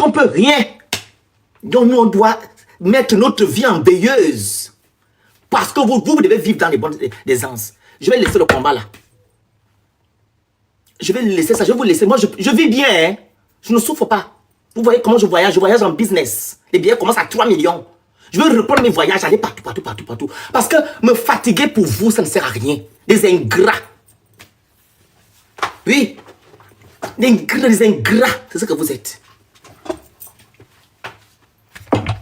qu'on peut rien. Donc nous, on doit mettre notre vie en veilleuse. Parce que vous devez vivre dans les bonnes aisances. Je vais laisser le combat là. Je vais laisser ça, je vais vous laisser. Moi, je vis bien, hein. Je ne souffre pas. Vous voyez comment je voyage en business. Les billets commencent à 3 millions. Je veux reprendre mes voyages, aller partout. Parce que me fatiguer pour vous, ça ne sert à rien. Des ingrats. Oui. Des ingrats. C'est ce que vous êtes.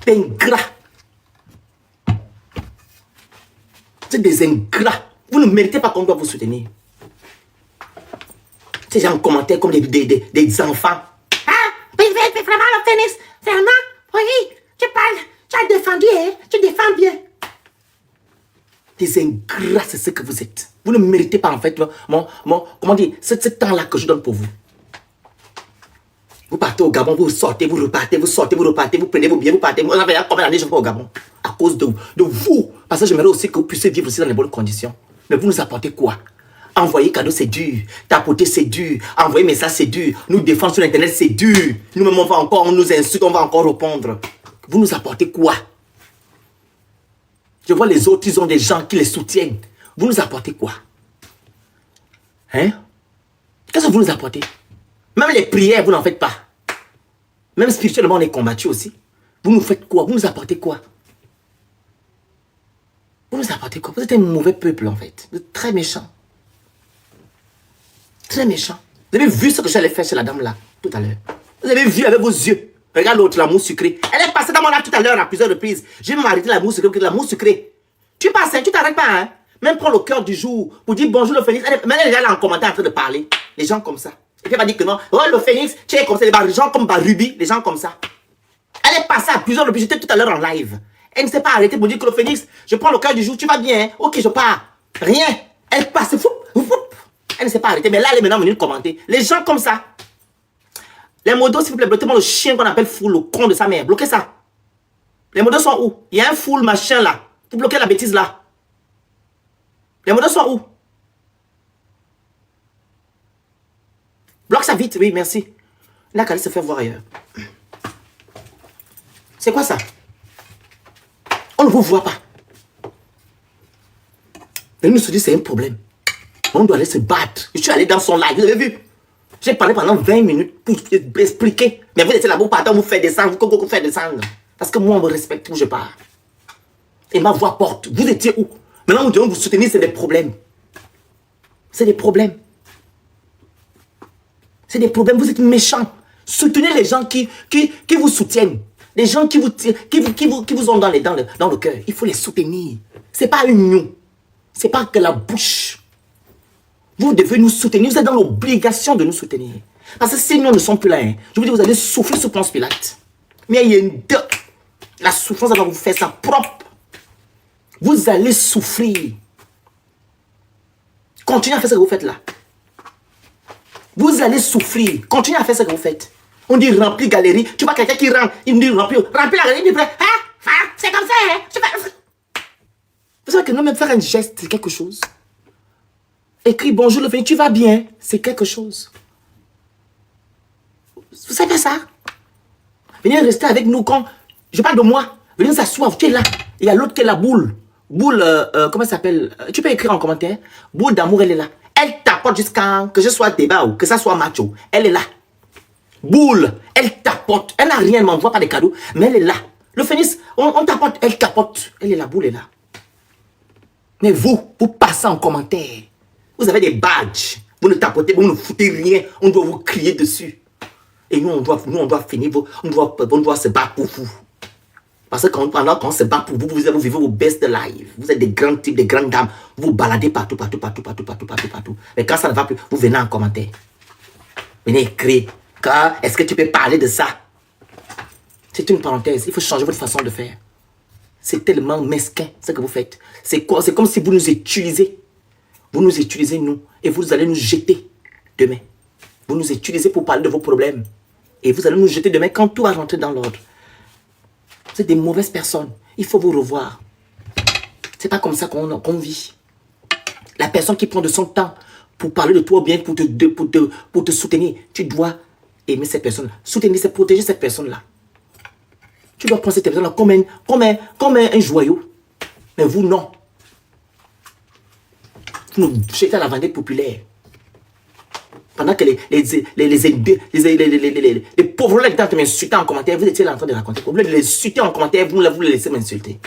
Des ingrats. C'est des ingrats. Vous ne méritez pas qu'on doit vous soutenir. Ces gens commentaient comme des enfants. Ah, mais vraiment, le Phénix, vraiment, oui, tu parles, tu as défendu, hein, tu défends bien. Des ingrats, c'est ce que vous êtes. Vous ne méritez pas, en fait, comment dire, ce temps-là que je donne pour vous. Vous partez au Gabon, vous sortez, vous repartez, vous sortez, vous repartez, vous prenez vos billets, vous partez. Vous avez combien d'années je vais au Gabon? À cause de vous. Parce que j'aimerais aussi que vous puissiez vivre aussi dans les bonnes conditions. Mais vous nous apportez quoi? Envoyer cadeau, c'est dur. Tapoter, c'est dur. Envoyer message, c'est dur. Nous défendre sur Internet, c'est dur. Nous-mêmes, on nous insulte, on va encore répondre. Vous nous apportez quoi? Je vois les autres, ils ont des gens qui les soutiennent. Vous nous apportez quoi? Hein? Qu'est-ce que vous nous apportez? Même les prières, vous n'en faites pas. Même spirituellement, on est combattu aussi. Vous nous faites quoi? Vous nous apportez quoi? Vous nous apportez quoi? Vous êtes un mauvais peuple, en fait. Vous êtes très méchant. Très méchant. Vous avez vu ce que j'allais faire chez la dame là, tout à l'heure. Vous avez vu avec vos yeux. Regarde l'autre, la mousse sucrée. Elle est passée dans mon lap tout à l'heure à plusieurs reprises. J'ai même arrêté la mousse sucrée, la mousse sucrée. Tu passes, hein, tu t'arrêtes pas, hein. Même prends le cœur du jour pour dire bonjour le Phénix. Mais elle est là en commentaire en train de parler. Les gens comme ça. Et puis elle va dire que non. Oh, le Phénix, tu es comme ça. Les gens comme Barubi, les gens comme ça. Elle est passée à plusieurs reprises. J'étais tout à l'heure en live. Elle ne s'est pas arrêtée pour dire que le Phénix, je prends le cœur du jour, tu vas bien, hein. Ok, je pars. Rien. Elle passe, fou. Elle ne s'est pas arrêtée, mais là, elle est maintenant venue commenter. Les gens comme ça. Les modos, s'il vous plaît, bloquez-moi le chien qu'on appelle fou, le con de sa mère. Bloquez ça. Les modos sont où? Il y a un fou, machin là. Vous bloquez la bêtise là. Les modos sont où? Bloque ça vite, oui, merci. Là, qu'elle se fait voir ailleurs. C'est quoi ça? On ne vous voit pas. Elle nous se dit c'est un problème. On doit aller se battre. Je suis allé dans son live, vous avez vu? J'ai parlé pendant 20 minutes pour expliquer. Mais vous étiez là, vous partez, vous faites descendre, vous faites descendre. Parce que moi, on me respecte où je pars. Et ma voix porte. Vous étiez où? Maintenant, vous devez vous soutenir, c'est des problèmes. C'est des problèmes. C'est des problèmes, vous êtes méchants. Soutenez les gens qui vous soutiennent. Les gens qui vous ont dans le cœur. Il faut les soutenir. C'est pas une union. C'est pas que la bouche. Vous devez nous soutenir. Vous êtes dans l'obligation de nous soutenir. Parce que si nous ne sommes plus là, hein, je vous dis, vous allez souffrir sous Ponce Pilate. Mais il y a une... La souffrance, elle va vous faire ça propre. Vous allez souffrir. Continuez à faire ce que vous faites là. Vous allez souffrir. Continuez à faire ce que vous faites. On dit remplir galerie. Tu vois quelqu'un qui rentre. Il me dit remplir la galerie. Il me dit, hein? C'est comme ça, hein? Vous savez que nous, même faire un geste, c'est quelque chose. Écris bonjour le Phénix, tu vas bien, c'est quelque chose. Vous savez ça? Venez rester avec nous quand... Je parle de moi. Venez vous asseoir, tu es là. Il y a l'autre qui est la boule. Boule, comment ça s'appelle? Tu peux écrire en commentaire. Boule d'amour, elle est là. Elle t'apporte jusqu'à que je sois débat ou que ça soit macho. Elle est là. Boule, elle t'apporte. Elle n'a rien, elle ne m'envoie pas de cadeaux, mais elle est là. Le Phénix, on t'apporte, elle t'apporte. Elle est là, boule est là. Mais vous passez en commentaire. Vous avez des badges. Vous ne tapotez, vous ne foutez rien. On doit vous crier dessus. Et nous, on doit finir. On doit se battre pour vous. Parce que pendant qu'on se bat pour vous, vous vivez vos best life. Vous êtes des grands types, des grandes dames. Vous baladez partout. Mais quand ça ne va plus, vous venez en commentaire. Venez écrire. Est-ce que tu peux parler de ça? C'est une parenthèse. Il faut changer votre façon de faire. C'est tellement mesquin ce que vous faites. C'est quoi? C'est comme si vous nous utilisez. Vous nous utilisez, nous, et vous allez nous jeter demain. Vous nous utilisez pour parler de vos problèmes. Et vous allez nous jeter demain quand tout va rentrer dans l'ordre. Vous êtes des mauvaises personnes. Il faut vous revoir. C'est pas comme ça qu'on vit. La personne qui prend de son temps pour parler de toi ou bien pour te soutenir, tu dois aimer cette personne, soutenir, c'est protéger cette personne-là. Tu dois prendre cette personne-là comme un joyau. Mais vous, non. Vous nous jetez à la vendette populaire. Pendant que les pauvres là qui m'insultaient en commentaire, vous étiez là en train de raconter. Au lieu de les insulter en commentaire, vous les laissez m'insulter.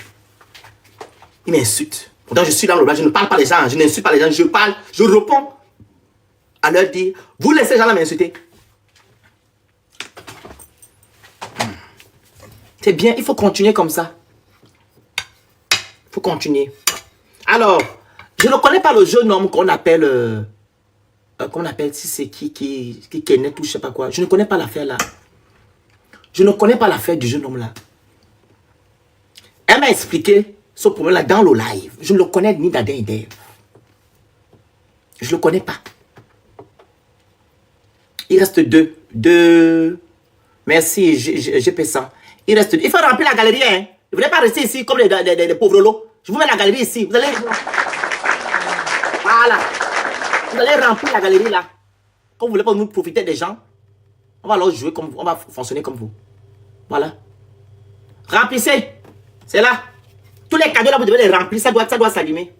Ils m'insultent. Pourtant, je suis dans le bas, je ne parle pas les gens, je n'insulte pas les gens, je parle, je réponds à leur dire, vous laissez les gens là m'insulter. C'est bien, il faut continuer comme ça. Il faut continuer. Alors, je ne connais pas le jeune homme qu'on appelle, si c'est qui est net ou je sais pas quoi. Je ne connais pas l'affaire là. Je ne connais pas l'affaire du jeune homme là. Elle m'a expliqué ce problème là dans le live. Je ne le connais ni d'Adam et d'Ève. Je ne le connais pas. Il reste deux. Merci, j'ai ça. Il reste 2. Il faut remplir la galerie, hein. Vous ne voulez pas rester ici comme des pauvres lots. Je vous mets la galerie ici. Vous allez... Voilà. Vous allez remplir la galerie là. Quand vous voulez pas nous profiter des gens, on va alors jouer comme vous. On va fonctionner comme vous. Voilà. Remplissez. C'est là. Tous les cadeaux là, vous devez les remplir. Ça doit s'allumer.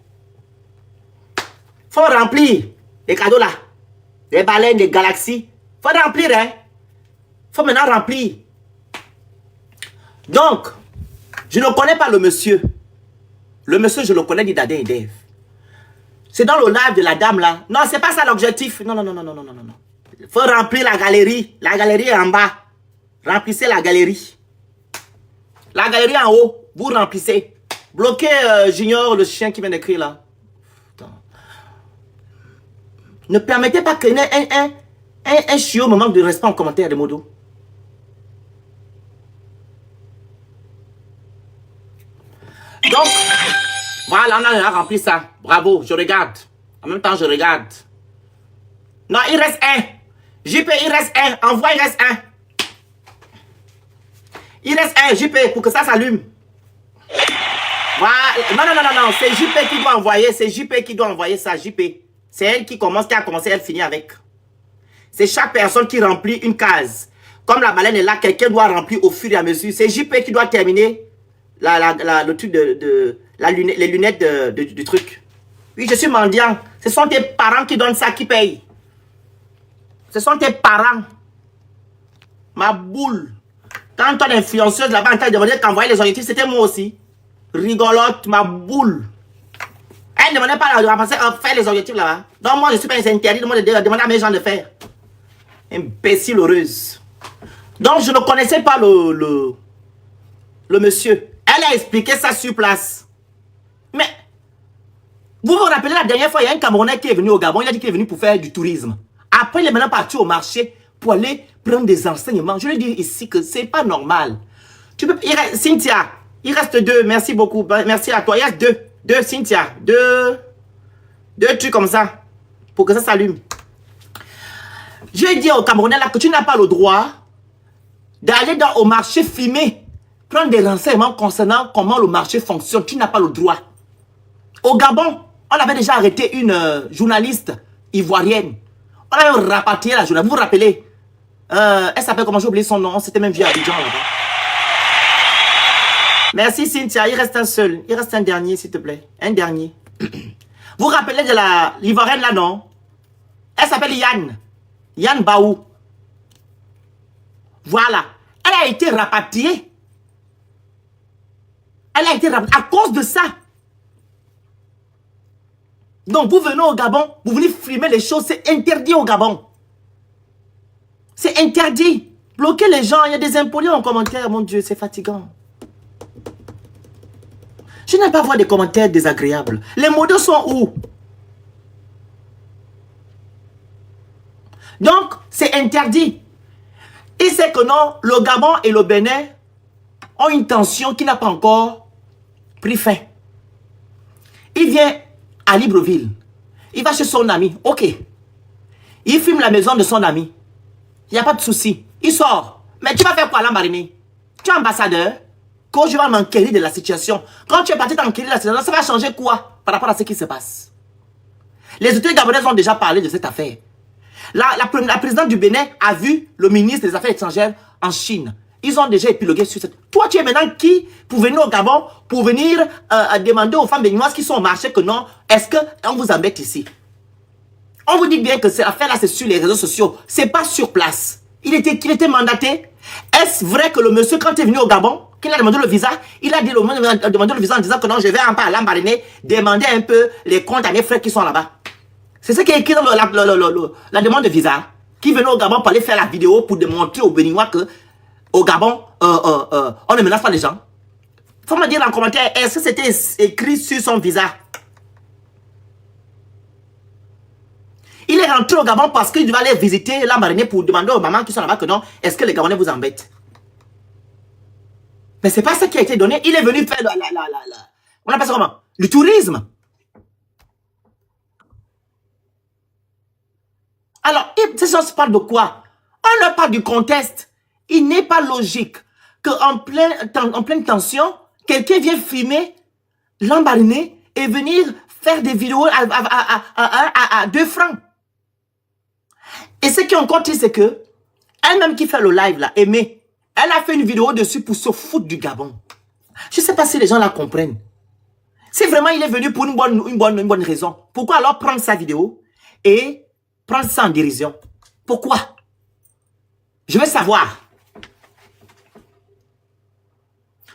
Faut remplir les cadeaux là. Les baleines, les galaxies. Faut remplir, hein. Faut maintenant remplir. Donc, je ne connais pas le monsieur. Le monsieur, je le connais d'Adam et d'Ève. C'est dans le live de la dame là. Non, c'est pas ça l'objectif. Non. Il faut remplir la galerie. La galerie est en bas. Remplissez la galerie. La galerie en haut, vous remplissez. Bloquez Junior, le chien qui vient d'écrire là. Putain. Ne permettez pas que un chiot me manque de respect en commentaire de modo. Donc, voilà, on a rempli ça. Bravo, je regarde. En même temps, je regarde. Non, il reste un. JP, il reste un. Envoie, il reste un. Il reste un, JP, pour que ça s'allume. Voilà. Non. C'est JP qui doit envoyer. C'est JP qui doit envoyer ça, JP. C'est elle qui commence, qui a commencé, elle finit avec. C'est chaque personne qui remplit une case. Comme la baleine est là, quelqu'un doit remplir au fur et à mesure. C'est JP qui doit terminer le truc les lunettes du truc. Oui, je suis mendiant. Ce sont tes parents qui donnent ça, qui payent. Ce sont tes parents. Ma boule. Quand ton influenceuse là-bas en train de demander qu'envoyer les objectifs, c'était moi aussi. Rigolote, ma boule. Elle ne demandait pas de faire les objectifs là-bas. Donc moi, je suis pas interdit de demander à mes gens de faire. Imbécile heureuse. Donc je ne connaissais pas le monsieur. Elle a expliqué ça sur place. Mais, vous vous rappelez la dernière fois, il y a un Camerounais qui est venu au Gabon, il a dit qu'il est venu pour faire du tourisme. Après, il est maintenant parti au marché pour aller prendre des enseignements. Je lui dis ici que c'est pas normal. Tu peux, Cynthia, il reste 2, merci beaucoup, merci à toi. Il reste 2, Cynthia, 2 trucs comme ça, pour que ça s'allume. Je lui ai dit au Camerounais là que tu n'as pas le droit d'aller au marché filmer. Prendre des renseignements concernant comment le marché fonctionne. Tu n'as pas le droit. Au Gabon, on avait déjà arrêté une journaliste ivoirienne. On avait rapatrié la journaliste. Vous vous rappelez? Elle s'appelle comment? J'ai oublié son nom. C'était même vieux Abidjan là-bas. Merci Cynthia. Il reste un seul. Il reste un dernier s'il te plaît. Un dernier. Vous vous rappelez de l'ivoirienne là, non? Elle s'appelle Yann. Yann Baou. Voilà. Elle a été rapatriée. Elle a été rapatriée à cause de ça. Donc vous venez au Gabon, vous venez filmer les choses, c'est interdit au Gabon. C'est interdit. Bloquez les gens, il y a des impolis en commentaire, mon Dieu, c'est fatigant. Je n'aime pas voir des commentaires désagréables. Les modos sont où? Donc, c'est interdit. Et c'est que non, le Gabon et le Bénin ont une tension qui n'a pas encore pris fin. Il vient à Libreville. Il va chez son ami. Ok. Il filme la maison de son ami. Il n'y a pas de souci. Il sort. Mais tu vas faire quoi là, Marini? Tu es ambassadeur. Quand je vais m'enquérir de la situation. Quand tu es parti t'enquérir de la situation, ça va changer quoi par rapport à ce qui se passe? Les autorités gabonaises ont déjà parlé de cette affaire. La présidente du Bénin a vu le ministre des Affaires étrangères en Chine. Ils ont déjà épilogué sur cette... Toi, tu es maintenant qui pour venir au Gabon, pour venir demander aux femmes béninoises qui sont au marché que non, est-ce qu'on vous embête ici? On vous dit bien que cette affaire-là, c'est sur les réseaux sociaux. C'est pas sur place. Il était mandaté. Est-ce vrai que le monsieur, quand il est venu au Gabon, qu'il a demandé le visa, il a demandé le visa en disant que non, je vais un peu à l'Ambaréné demander un peu les comptes à mes frères qui sont là-bas. C'est ce qui est écrit dans la demande de visa. Qui venait au Gabon pour aller faire la vidéo pour démontrer aux Béninois que au Gabon, on ne menace pas les gens. Il faut me dire en commentaire, est-ce que c'était écrit sur son visa? Il est rentré au Gabon parce qu'il devait aller visiter l'Ambaréné pour demander aux mamans qui sont là-bas que non, est-ce que les Gabonais vous embêtent? Mais c'est pas ça qui a été donné. Il est venu faire on appelle ça comment? Le tourisme. Alors, ces gens parlent de quoi? On leur parle du contexte. Il n'est pas logique qu'en pleine tension, quelqu'un vienne filmer l'Ambaréné et venir faire des vidéos à 2 francs. Et ce qui est encore triste, c'est que elle-même qui fait le live là, Aimée, elle a fait une vidéo dessus pour se foutre du Gabon. Je ne sais pas si les gens la comprennent. Si vraiment il est venu pour une bonne raison, pourquoi alors prendre sa vidéo et prendre ça en dérision? Pourquoi? Je veux savoir.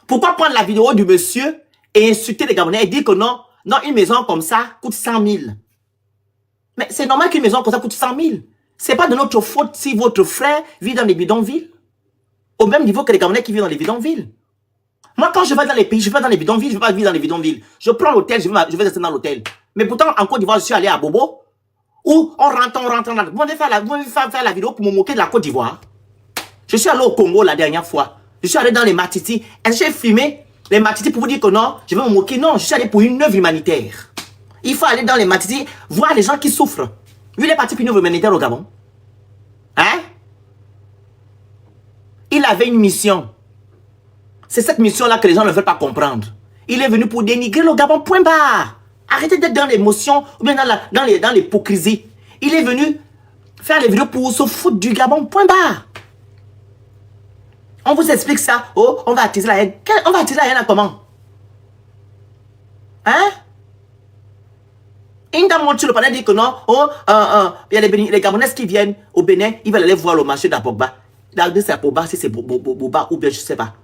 Pourquoi prendre la vidéo du monsieur et insulter les Gabonais et dire que non, une maison comme ça coûte 100 000. Mais c'est normal qu'une maison comme ça coûte 100 000. Ce n'est pas de notre faute si votre frère vit dans les bidonvilles. Au même niveau que les Gabonais qui vivent dans les bidonvilles. Moi, quand je vais dans les pays, je vais dans les bidonvilles, je ne vais pas vivre dans les bidonvilles. Je prends l'hôtel, je vais rester dans l'hôtel. Mais pourtant, en Côte d'Ivoire, je suis allé à Bobo, où on rentre. Vous m'avez fait la vidéo pour me moquer de la Côte d'Ivoire. Je suis allé au Congo la dernière fois. Je suis allé dans les Matiti. Est-ce que j'ai filmé les Matiti pour vous dire que non, je vais me moquer? Non, je suis allé pour une œuvre humanitaire. Il faut aller dans les Matiti, voir les gens qui souffrent. Lui, il est parti pour une œuvre humanitaire au Gabon. Hein? Il avait une mission. C'est cette mission-là que les gens ne veulent pas comprendre. Il est venu pour dénigrer le Gabon, point barre. Arrêtez d'être dans l'émotion ou bien dans l'hypocrisie. Il est venu faire les vidéos pour se foutre du Gabon, point barre. On vous explique ça. Oh, on va attiser la haine. On va attiser la haine à comment? Hein? Une dame monte sur le panel dit que non, il y a les Gabonaises qui viennent au Bénin, ils veulent aller voir le marché d'Apogba. C'est Apogba, si c'est Boba ou bien je ne sais pas.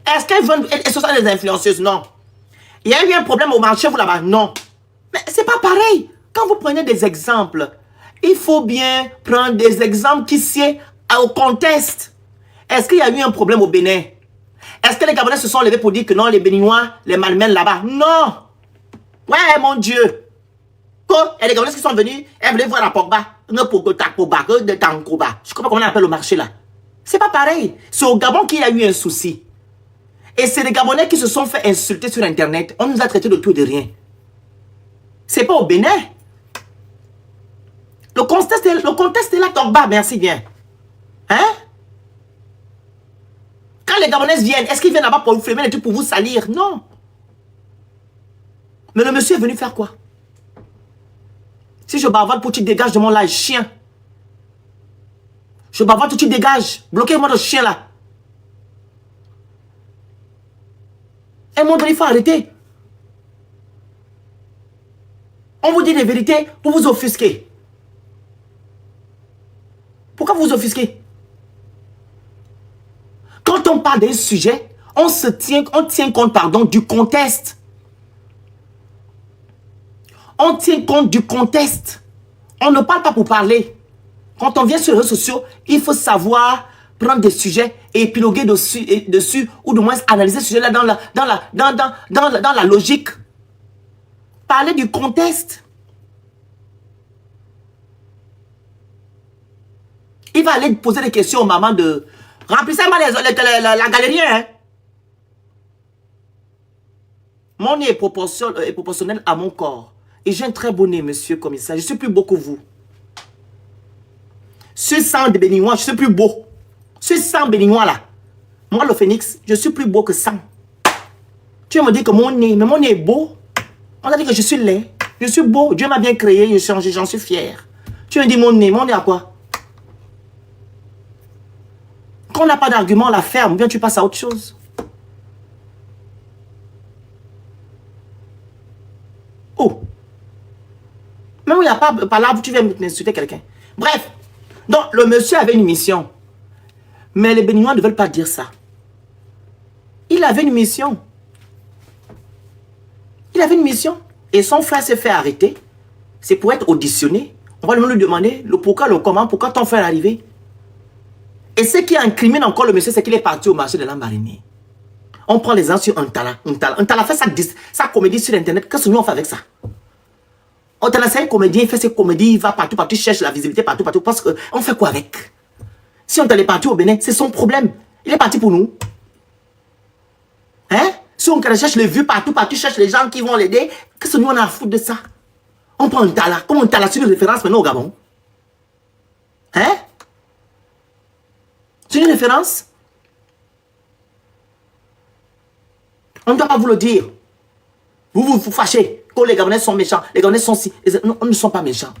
Est-ce qu'elles veulent, elles sont des influenceuses? Non. Il y a eu un problème au marché, vous là-bas? Non. Mais c'est pas pareil. Quand vous prenez des exemples, il faut bien prendre des exemples qui sied au contexte. Est-ce qu'il y a eu un problème au Bénin? Est-ce que les Gabonais se sont levés pour dire que non, les Béninois les malmènent là-bas? Non. Ouais, mon Dieu. Il y a des Gabonais qui sont venus, elles voulaient voir la Pogba. Je ne sais pas comment on appelle le marché là. C'est pas pareil. C'est au Gabon qu'il y a eu un souci. Et c'est les Gabonais qui se sont fait insulter sur Internet. On nous a traités de tout et de rien. C'est pas au Bénin. Le contexte est là, Togba, merci bien. Hein? Quand les Gabonaises viennent, est-ce qu'ils viennent là-bas pour vous filmer les trucs pour vous salir? Non. Mais le monsieur est venu faire quoi? Si je bavarde pour que tu dégages de mon live, chien. Je bavarde pour que tu dégages. Bloquez-moi le chien là. À un moment donné, il faut arrêter. On vous dit des vérités pour vous offusquer. Pourquoi vous offusquez? Quand on parle d'un sujet, on tient compte, pardon, du contexte. On tient compte du contexte. On ne parle pas pour parler. Quand on vient sur les réseaux sociaux, il faut savoir prendre des sujets et épiloguer dessus ou du moins analyser ce sujet-là dans la logique. Parler du contexte. Il va aller poser des questions aux mamans de... Remplissez-moi la galerie, hein. Mon nez est proportionnel à mon corps. Et j'ai un très beau nez, monsieur le commissaire. Je suis plus beau que vous. Ce sang de béninois, je suis plus beau. Ce sang béninois là. Moi, le phénix, je suis plus beau que sang. Tu me dis que mon nez, mais mon nez est beau. On a dit que je suis laid. Je suis beau. Dieu m'a bien créé, j'en suis fier. Tu me dis mon nez à quoi? Quand on n'a pas d'argument, on la ferme, ou bien tu passes à autre chose. Oh. Même où il n'y a pas là, tu viens m'insulter quelqu'un. Bref. Donc, le monsieur avait une mission. Mais les Béninois ne veulent pas dire ça. Il avait une mission. Il avait une mission. Et son frère s'est fait arrêter. C'est pour être auditionné. On va lui demander le pourquoi, le comment, pourquoi ton frère est arrivé. Et ce qui incrimine encore le monsieur, c'est qu'il est parti au marché de Lambaréné. On prend les gens sur Untala. Untala fait sa comédie sur Internet. Qu'est-ce que nous on fait avec ça? Untala, c'est un comédien, il fait ses comédies, il va partout, il cherche la visibilité partout. Parce qu'on fait quoi avec? Si Untala est parti au Bénin, c'est son problème. Il est parti pour nous. Hein? Si on cherche les vues partout, cherche les gens qui vont l'aider, qu'est-ce que nous on a à foutre de ça? On prend Untala. Comme Untala sur une référence maintenant au Gabon. Hein? C'est une référence? On ne doit pas vous le dire. Vous fâchez. Quand les Gabonais sont méchants, les Gabonais sont si... Non, on ne sont pas méchants.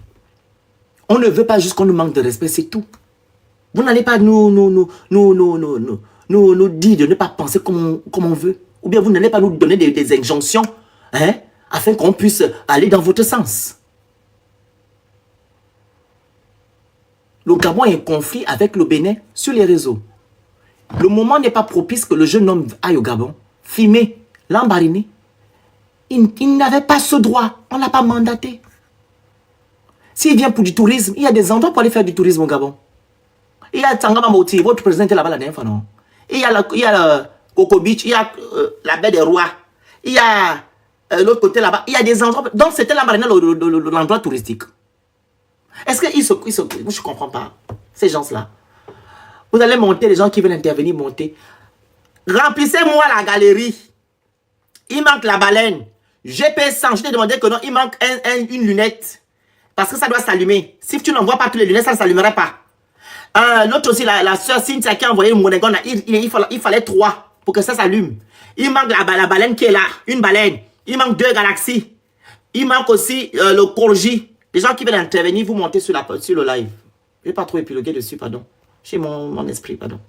On ne veut pas juste qu'on nous manque de respect, c'est tout. Vous n'allez pas nous dire de ne pas penser comme on veut. Ou bien vous n'allez pas nous donner des injonctions, hein, afin qu'on puisse aller dans votre sens. Le Gabon est en conflit avec le Bénin sur les réseaux. Le moment n'est pas propice que le jeune homme aille au Gabon, filmer, l'embariner. Il n'avait pas ce droit. On ne l'a pas mandaté. S'il vient pour du tourisme, il y a des endroits pour aller faire du tourisme au Gabon. Il y a Tangama Moti, votre président était là-bas la dernière fois, non? Il y a le Coco Beach, il y a la baie des Rois. Il y a l'autre côté là-bas. Il y a des endroits. Donc c'était l'endroit touristique. Est-ce qu'ils se... Moi, je ne comprends pas. Ces gens-là. Vous allez monter, les gens qui veulent intervenir, monter. Remplissez-moi la galerie. Il manque la baleine. GP100, je t'ai demandé que non, il manque une lunette. Parce que ça doit s'allumer. Si tu n'envoies pas toutes les lunettes, ça ne s'allumerait pas. L'autre aussi, la soeur Cynthia qui a envoyé le Monégon, il fallait 3 pour que ça s'allume. Il manque la baleine qui est là. Une baleine. Il manque 2 galaxies. Il manque aussi le Corgi. Les gens qui veulent intervenir, vous montez sur le live. Je ne vais pas trop épiloguer dessus, pardon. J'ai mon esprit, pardon.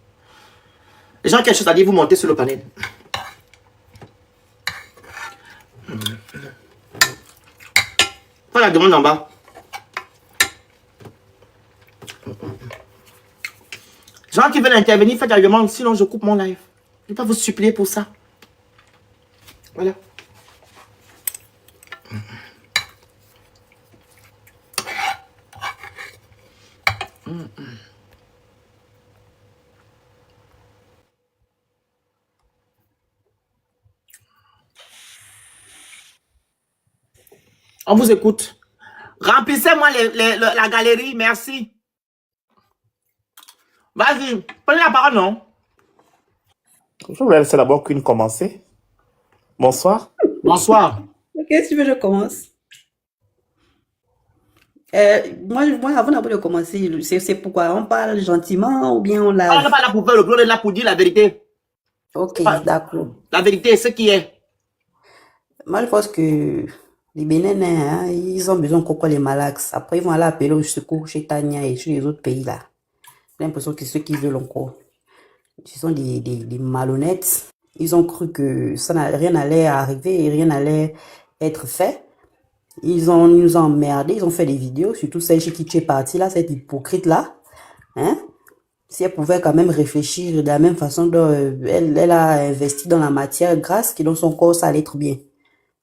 Les gens qui ont quelque chose à dire, vous montez sur le panel. Pas la demande en bas. Les gens qui veulent intervenir, faites la demande, sinon je coupe mon live. Je ne vais pas vous supplier pour ça. Voilà. On vous écoute. Remplissez-moi la galerie, merci. Vas-y, prenez la parole, non? Je voulais laisser d'abord Queen commencer. Bonsoir. Bonsoir. Ok, si tu veux, je commence. Moi, avant de commencer, c'est pourquoi on parle gentiment ou bien on On la... n'est pas là pour faire le bleu, on est là pour dire la vérité. Ok, d'accord. La vérité est ce qui est. Moi, je pense que les Bénins, hein, ils ont besoin qu'on les malax. Après, ils vont aller appeler au secours chez Tania et sur les autres pays là. J'ai l'impression que ceux qui veulent encore, ce sont des malhonnêtes. Ils ont cru que rien n'allait arriver et rien n'allait être fait. Ils nous ont emmerdés, ils ont fait des vidéos, surtout celle chez qui tu es parti là, cette hypocrite là. Hein? Si elle pouvait quand même réfléchir de la même façon dont elle a investi dans la matière grasse, qui dans son corps, ça allait être bien.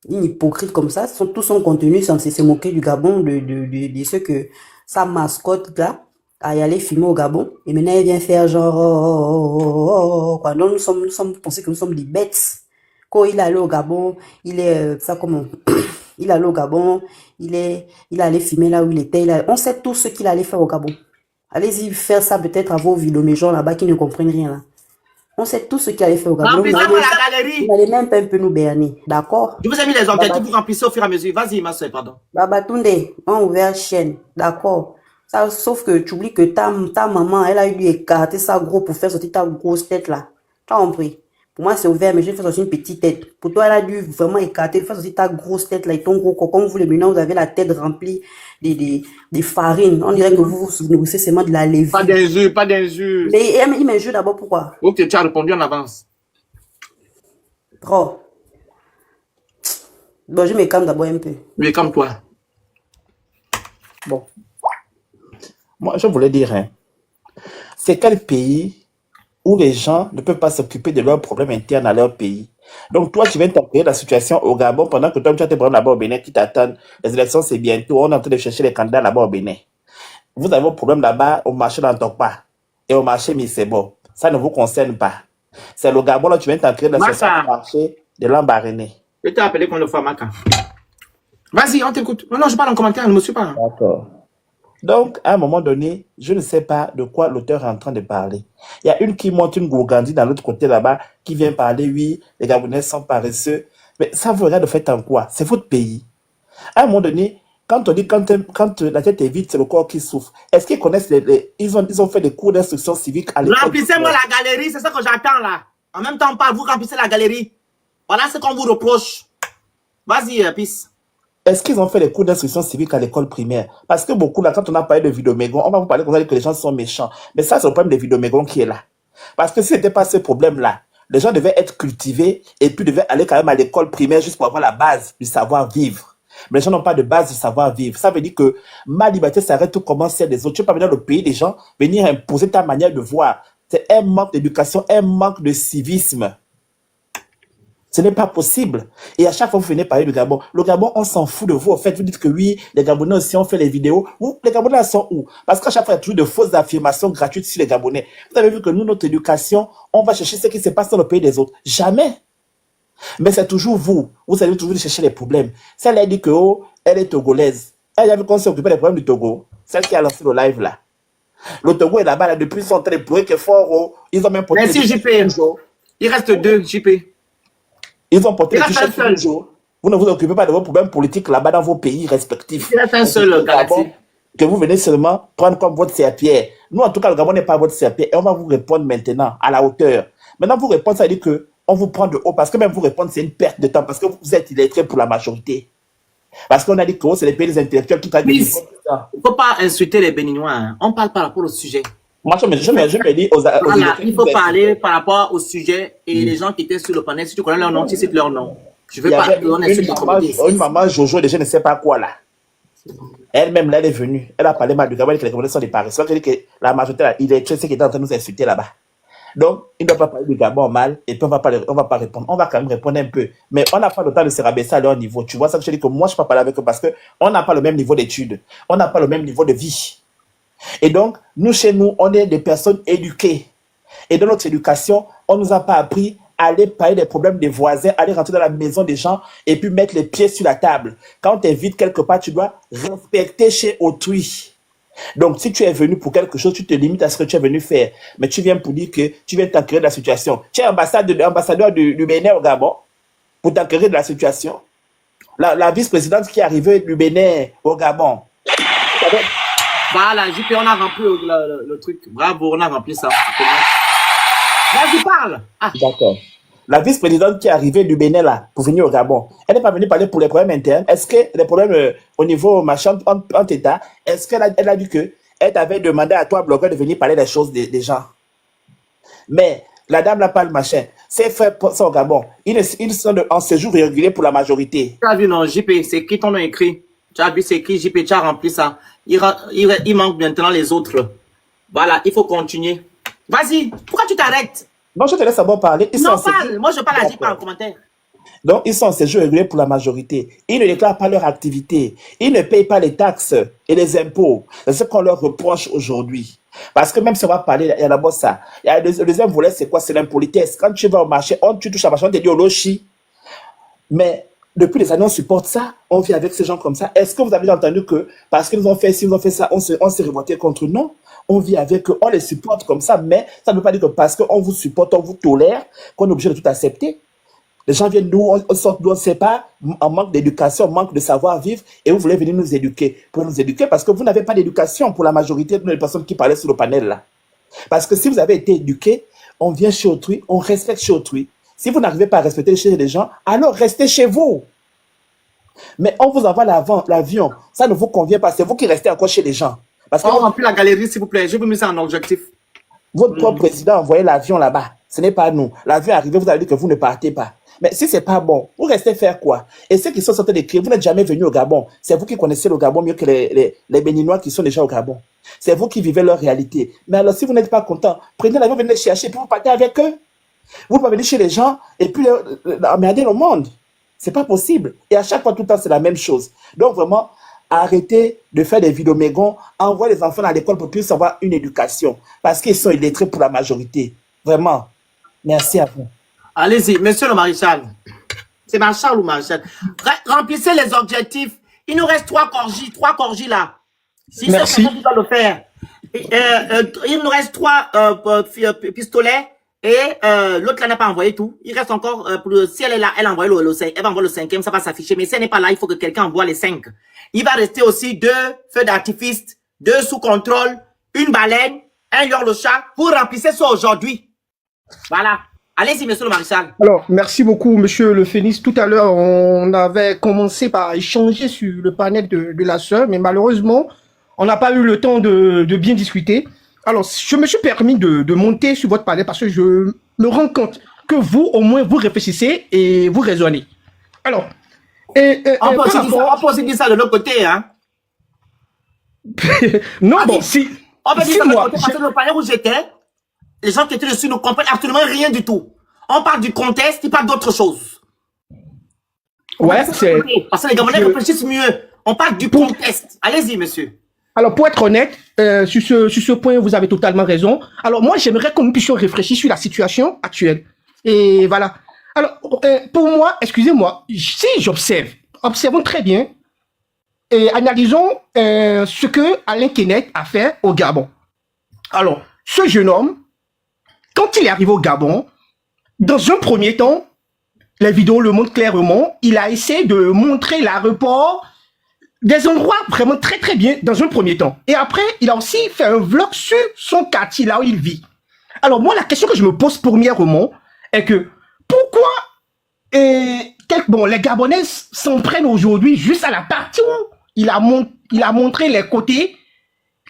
Une hypocrite comme ça, tout son contenu censé se moquer du Gabon, de ce que sa mascotte là, à y aller filmer au Gabon. Et maintenant, elle vient faire genre, quoi. Donc, nous sommes pensés que nous sommes des bêtes. Quand il est allé au Gabon, il est, ça comment? Il est allé au Gabon, il est allé filmer là où il était. On sait tout ce qu'il allait faire au Gabon. Allez-y faire ça peut-être à vos vidéos gens là-bas qui ne comprennent rien là. On sait tout ce qu'il allait faire au Gabon. Remplissez-moi la galerie. Vous n'allez même pas un peu nous berner, d'accord? Je vous ai mis les objectifs, vous remplissez au fur et à mesure. Vas-y, ma soeur, pardon. Babatunde, on a ouvert chaîne, d'accord? Ça, sauf que tu oublies que ta maman, elle a dû écarter ça gros pour faire sortir ta grosse tête là. Tu as compris? Pour moi, c'est ouvert, mais je fais aussi une petite tête. Pour toi, elle a dû vraiment écarter. Fais aussi ta grosse tête là et ton gros corps. Comme vous, les maintenant, vous avez la tête remplie des farines. On dirait que vous vous nourrissez seulement de la Pas levure. d'injures, pas d'injures. Mais il m'injure d'abord, pourquoi? Ok, tu as répondu en avance. Trop. Bon, je me calme d'abord un peu. Mais comme toi. Bon, moi, je voulais dire, hein, c'est quel pays où les gens ne peuvent pas s'occuper de leurs problèmes internes à leur pays. Donc, toi, tu viens t'appuyer la situation au Gabon pendant que toi, tu as tes problèmes là-bas au Bénin qui t'attendent. Les élections, c'est bientôt. On est en train de chercher les candidats là-bas au Bénin. Vous avez vos problèmes là-bas au marché d'Antokpa et au marché Misebo. Ça ne vous concerne pas. C'est le Gabon, là, tu viens t'appuyer la situation Maka, au marché de Lambaréné. je t'ai appelé qu'on le fois Maka. Vas-y, on t'écoute. Non, je parle en commentaire, ne me suis pas. D'accord. Donc, à un moment donné, je ne sais pas de quoi l'auteur est en train de parler. Il y a une qui monte une gourgandie dans l'autre côté là-bas, qui vient parler, oui, les Gabonais sont paresseux. Mais ça vous regarde de fait en quoi? C'est votre pays. À un moment donné, quand on dit quand la tête est vide, c'est le corps qui souffre. Est-ce qu'ils connaissent ils ont fait des cours d'instruction civique à l'école? Remplissez-moi la galerie, c'est ça que j'attends là. En même temps, pas vous remplissez la galerie. Voilà ce qu'on vous reproche. Vas-y, Pisse. Est-ce qu'ils ont fait les cours d'instruction civique à l'école primaire? Parce que beaucoup, là, quand on a parlé de Vidomégon, on va vous parler comme ça, que les gens sont méchants. Mais ça, c'est le problème de Vidomégon qui est là. Parce que si ce n'était pas ce problème-là, les gens devaient être cultivés et puis devaient aller quand même à l'école primaire juste pour avoir la base du savoir-vivre. Mais les gens n'ont pas de base du savoir-vivre. Ça veut dire que ma liberté s'arrête tout comme celle des autres. Tu ne peux pas venir dans le pays des gens, venir imposer ta manière de voir. C'est un manque d'éducation, un manque de civisme. Ce n'est pas possible. Et à chaque fois, vous venez parler du Gabon. Le Gabon, on s'en fout de vous. En fait, vous dites que oui, les Gabonais aussi ont fait les vidéos. Où, les Gabonais elles sont où? Parce qu'à chaque fois, il y a toujours de fausses affirmations gratuites sur les Gabonais. Vous avez vu que nous, notre éducation, on va chercher ce qui se passe dans le pays des autres. Jamais. Mais c'est toujours vous. Vous allez toujours chercher les problèmes. Celle elle dit que, oh, elle est togolaise. Elle a vu qu'on s'est occupé des problèmes du Togo. Celle qui a lancé le live là. Le Togo est là-bas, là, depuis ils sont en train de pleurer que fort. Oh, ils ont même porté Merci, JP. Il reste 2, JP. Ils ont porté Il le reste t-shirt un tous les seul. jours. Vous ne vous occupez pas de vos problèmes politiques là-bas dans vos pays respectifs. Il reste un C'est seul, le Gabon Galaxy. que vous venez seulement prendre comme votre serpillère. Nous, en tout cas, le Gabon n'est pas votre serpillère. Et on va vous répondre maintenant, à la hauteur. Maintenant, vous répondre, ça veut dire que on vous prend de haut. Parce que même vous répondre, c'est une perte de temps. Parce que vous êtes illettré pour la majorité. Parce qu'on a dit que oh, c'est les pays des intellectuels qui travaillent. Please, il ne faut pas insulter les Béninois. Hein. On parle par rapport au sujet. Moi, je me dis aux Voilà, illettrés il faut parler par rapport au sujet et les gens qui étaient sur le panel. Si tu connais leur nom, tu cites leur nom. Je ne veux Il y pas avait qu'on insulte les communautés. une maman Jojo, de je ne sais pas quoi là. Elle-même, là, elle est venue. Elle a parlé mal du Gabon, elle dit que les Gabonais sont des paresseux. Elle dit que la majorité, là, il est ceux qui étaient en train de nous insulter là-bas. Donc, il ne doit pas parler du Gabon mal et puis on va pas répondre. On va quand même répondre un peu. Mais on n'a pas le temps de se rabaisser à leur niveau. Tu vois ça que je dis que moi, je ne peux pas parler avec eux parce qu'on n'a pas le même niveau d'études. On n'a pas le même niveau de vie. Et donc, nous, chez nous, on est des personnes éduquées. Et dans notre éducation, on ne nous a pas appris à aller parler des problèmes des voisins, aller rentrer dans la maison des gens et puis mettre les pieds sur la table. Quand tu es vide quelque part, tu dois respecter chez autrui. Donc, si tu es venu pour quelque chose, tu te limites à ce que tu es venu faire. Mais tu viens pour dire que tu viens t'enquérir de la situation. Tu es ambassadeur du Bénin au Gabon pour t'enquérir de la situation. La vice-présidente qui est arrivée du Bénin au Gabon. Voilà, JP, on a rempli le truc. Bravo, on a rempli ça. Vas-y, parle. Ah. D'accord. La vice-présidente qui est arrivée du Bénin là, pour venir au Gabon, elle n'est pas venue parler pour les problèmes internes. Est-ce que les problèmes au niveau machin, en État, est-ce qu'elle a dit que elle t'avait demandé à toi, blogueur, de venir parler des choses des gens? Mais la dame n'a pas le machin. C'est fait pour ça au Gabon. Ils sont en séjour irrégulier pour la majorité. Tu as vu, non, JP, c'est qui ton nom écrit? Tu as vu, c'est écrit, JP, tu as rempli ça. Il manque maintenant les autres. Voilà, il faut continuer. Vas-y, pourquoi tu t'arrêtes? Non, je te laisse d'abord parler. Non, parle. Moi, je parle à JP en commentaire. Donc, ils sont en séjour régulier pour la majorité. Ils ne déclarent pas leur activité. Ils ne payent pas les taxes et les impôts. C'est ce qu'on leur reproche aujourd'hui. Parce que même si on va parler, il y a d'abord ça. Il y a le deuxième volet, c'est quoi? C'est l'impolitesse. Quand tu vas au marché, tu touches à marché, on te dit au lochi. Mais depuis les années, on supporte ça. On vit avec ces gens comme ça. Est-ce que vous avez entendu que parce qu'ils nous ont fait ci, ils ont fait ça, on s'est révolté contre eux? Non. On vit avec eux, on les supporte comme ça. Mais ça ne veut pas dire que parce qu'on vous supporte, on vous tolère, qu'on est obligé de tout accepter. Les gens viennent nous, on sort d'où on ne sait pas, en manque d'éducation, en manque de savoir-vivre, et vous voulez venir nous éduquer. Pour nous éduquer, parce que vous n'avez pas d'éducation pour la majorité des personnes qui parlaient sur le panel là. Parce que si vous avez été éduqué, on vient chez autrui, on respecte chez autrui. Si vous n'arrivez pas à respecter chez les gens, alors restez chez vous. Mais on vous envoie l'avion, ça ne vous convient pas, c'est vous qui restez encore chez les gens. Parce que On remplit la galerie, s'il vous plaît. Je vous mets ça en objectif. votre propre président a envoyé l'avion là-bas. Ce n'est pas nous. L'avion est arrivé, vous avez dit que vous ne partez pas. Mais si c'est pas bon, vous restez faire quoi? Et ceux qui sont en train d'écrire, vous n'êtes jamais venus au Gabon. C'est vous qui connaissez le Gabon mieux que les Béninois qui sont déjà au Gabon. C'est vous qui vivez leur réalité. Mais alors, si vous n'êtes pas content, prenez l'avion, venez les chercher, puis vous partez avec eux. Vous pouvez venir chez les gens et puis emmerder le monde. C'est pas possible. Et à chaque fois, tout le temps, c'est la même chose. Donc, vraiment, arrêtez de faire des vidéos mégons, envoyez les enfants à l'école pour qu'ils puissent avoir une éducation. Parce qu'ils sont illettrés pour la majorité. Vraiment. Merci à vous. Allez-y, monsieur le maréchal. C'est maréchal ou maréchal? Remplissez les objectifs. Il nous reste 3 corgis là. Si c'est quelqu'un qui doit le faire. Il nous reste 3 pistolets et l'autre là n'a pas envoyé tout. Il reste encore, si elle est là, elle envoie elle va envoyer le 5e, ça va s'afficher. Mais si elle n'est pas là, il faut que quelqu'un envoie les 5. Il va rester aussi 2 feux d'artifice, 2 sous contrôle, une baleine, un yorle-chat. Vous remplissez ça aujourd'hui. Voilà. Allez-y, monsieur le maréchal. Alors, merci beaucoup, monsieur le Phénix. Tout à l'heure, on avait commencé par échanger sur le panel de la sœur, mais malheureusement, on n'a pas eu le temps de bien discuter. Alors, je me suis permis de monter sur votre panel parce que je me rends compte que vous, au moins, vous réfléchissez et vous raisonnez. Alors, On peut aussi dire ça de l'autre côté, hein. non, bon, si... On peut dire si ça de moi, l'autre côté parce que le panel où j'étais, les gens qui étaient dessus ne comprennent absolument rien du tout. On parle du contexte, ils parlent d'autre chose. ouais, c'est... Parce que les Gabonais réfléchissent mieux. On parle du contexte. Allez-y, monsieur. Alors, pour être honnête, sur ce point, vous avez totalement raison. Alors, moi, j'aimerais que nous puissions réfléchir sur la situation actuelle. Et voilà. Alors, pour moi, excusez-moi, si observons très bien et analysons ce que Alain Kenneth a fait au Gabon. Alors, ce jeune homme, quand il est arrivé au Gabon, dans un premier temps, les vidéos le montrent clairement, il a essayé de montrer l'aéroport, des endroits vraiment très très bien dans un premier temps. Et après, il a aussi fait un vlog sur son quartier, là où il vit. Alors moi, la question que je me pose premièrement est que pourquoi les Gabonais s'en prennent aujourd'hui juste à la partie où il a montré les côtés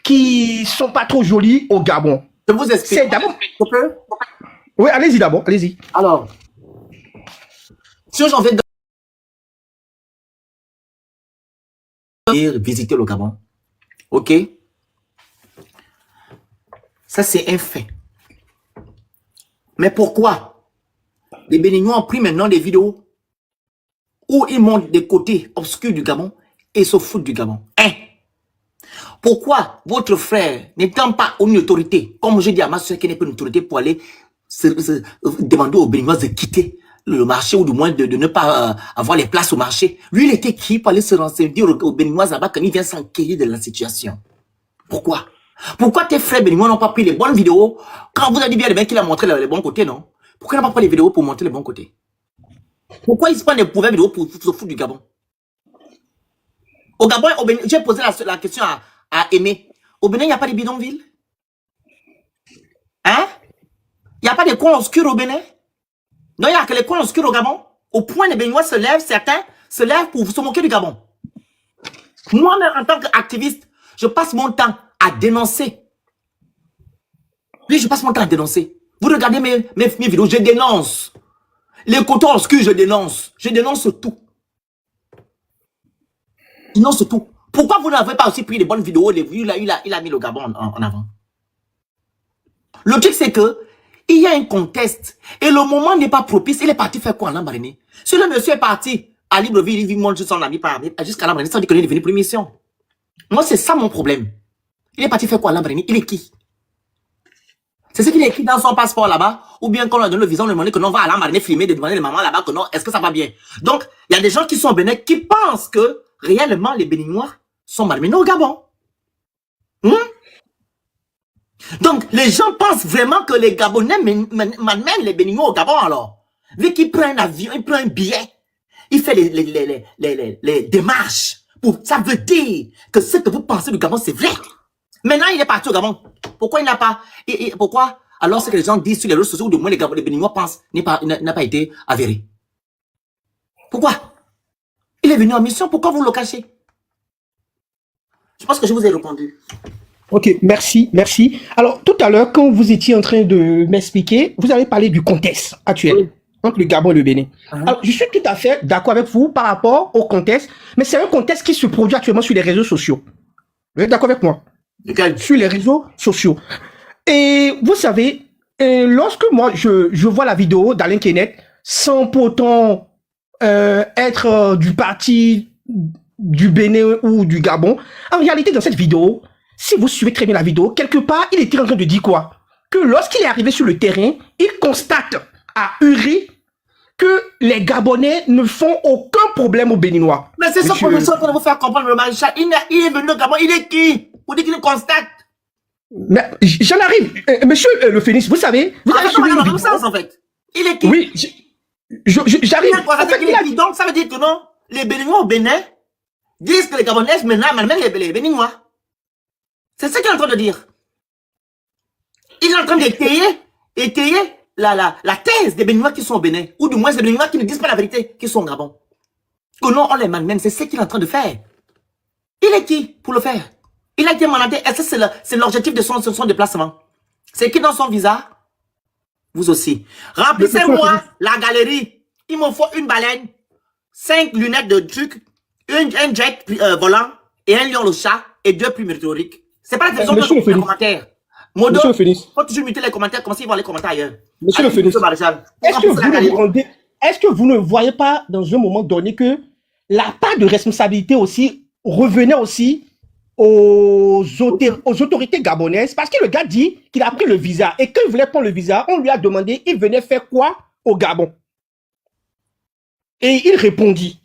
qui sont pas trop jolis au Gabon. Je vous explique. C'est d'abord... Je peux? Oui, allez-y d'abord, allez-y. Alors, si j'en vais visiter le Gabon, ok? Ça, c'est un fait. Mais pourquoi les Béninois ont pris maintenant des vidéos où ils montrent des côtés obscurs du Gabon et se foutent du Gabon? Pourquoi votre frère n'étant pas une autorité, comme je dis à ma soeur qui n'est pas une autorité pour aller demander aux Béninois de quitter le marché ou du moins de ne pas avoir les places au marché. Lui, il était qui pour aller se renseigner aux Béninois là-bas quand il vient s'enquérir de la situation? Pourquoi? Pourquoi tes frères Béninois n'ont pas pris les bonnes vidéos quand vous avez dit bien le mec qu'il a montré les bons côtés, non? Pourquoi il n'a pas pris les vidéos pour montrer les bons côtés? Pourquoi ils se prennent des mauvaises vidéos pour se foutre du Gabon? Au Gabon, j'ai posé la question à Aimé. Au Bénin, il n'y a pas de bidonville? Hein? Il n'y a pas de coins obscurs au Bénin? Non, il n'y a que les coins obscurs au Gabon. Au point, les Béninois se lèvent, certains se lèvent pour se moquer du Gabon. Moi-même, en tant qu'activiste, je passe mon temps à dénoncer. Oui, je passe mon temps à dénoncer. Vous regardez mes vidéos, je dénonce. Les côtés obscurs, je dénonce. Je dénonce tout. Je dénonce tout. Pourquoi vous n'avez pas aussi pris les bonnes vidéos, les vues, il a mis le Gabon en avant? Le truc, c'est que il y a un contexte et le moment n'est pas propice. Il est parti faire quoi en Lambaréné? Si le monsieur est parti à Libreville, il vit montre son ami jusqu'à Lambaréné, ça veut dire qu'il est devenu pour une mission. Moi, c'est ça mon problème. Il est parti faire quoi à Lambaréné? Il est qui? C'est ce qu'il a écrit dans son passeport là-bas, ou bien quand on a donné le visa, on lui a demandé que non, on va à Lambaréné filmer, de demander les mamans là-bas que non, est-ce que ça va bien? Donc, il y a des gens qui sont au Bénin qui pensent que réellement les Béninois sont malmenés au Gabon. Donc, les gens pensent vraiment que les Gabonais malmènent les Béninois au Gabon alors. Vu qu'il prend un avion, il prend un billet, il fait les démarches. Ça veut dire que ce que vous pensez du Gabon, c'est vrai. Maintenant, il est parti au Gabon. Pourquoi il n'a pas... Pourquoi alors ce que les gens disent sur les réseaux sociaux, ou du moins les Béninois pensent, n'a pas été avéré. Pourquoi? Il est venu en mission, pourquoi vous le cachez? Je pense que je vous ai répondu. Ok, merci, merci. Alors, tout à l'heure, quand vous étiez en train de m'expliquer, vous avez parlé du contexte actuel entre le Gabon et le Bénin. Alors, je suis tout à fait d'accord avec vous par rapport au contexte, mais c'est un contexte qui se produit actuellement sur les réseaux sociaux. Vous êtes d'accord avec moi? Sur les réseaux sociaux. Et vous savez, lorsque moi, je vois la vidéo d'Alain Kenneth, sans pour autant être du parti du Bénin ou du Gabon, en réalité, dans cette vidéo, si vous suivez très bien la vidéo, quelque part, il était en train de dire quoi? Que lorsqu'il est arrivé sur le terrain, il constate à Uri que les Gabonais ne font aucun problème aux Béninois. Mais c'est ça que je suis en train de vous faire comprendre, le maréchal. Il est venu au Gabon, il est qui? Vous dites qu'il constate. Mais j'en arrive. Monsieur Le Phénix, vous savez, vous avez suivi dans le même sens, en fait. Il est qui? Oui, j'arrive. Donc, ça veut dire que non, les Béninois au Bénin disent que les Gabonais malmènent les Béninois. C'est ce qu'il est en train de dire. Il est en train d'étayer la thèse des Béninois qui sont au Bénin, ou du moins des Béninois qui ne disent pas la vérité, qui sont au Gabon. Que non, on les malmène, c'est ce qu'il est en train de faire. Il est qui pour le faire? Il a été mandaté, et ça c'est l'objectif de son déplacement. C'est qui dans son visa? Vous aussi. Remplissez-moi la galerie. Il me faut une baleine, 5 lunettes de trucs, un jet volant, et un lion le chat, et 2 plumes météoriques. C'est pas la question de les commentaires. Modo, il faut toujours muter les commentaires, comme s'ils vont les commentaires ailleurs. Monsieur le Phénix, est-ce que vous ne voyez pas dans un moment donné que la part de responsabilité aussi revenait aussi aux autorités gabonaises? Parce que le gars dit qu'il a pris le visa, et quand il voulait prendre le visa, on lui a demandé il venait faire quoi au Gabon? Et il répondit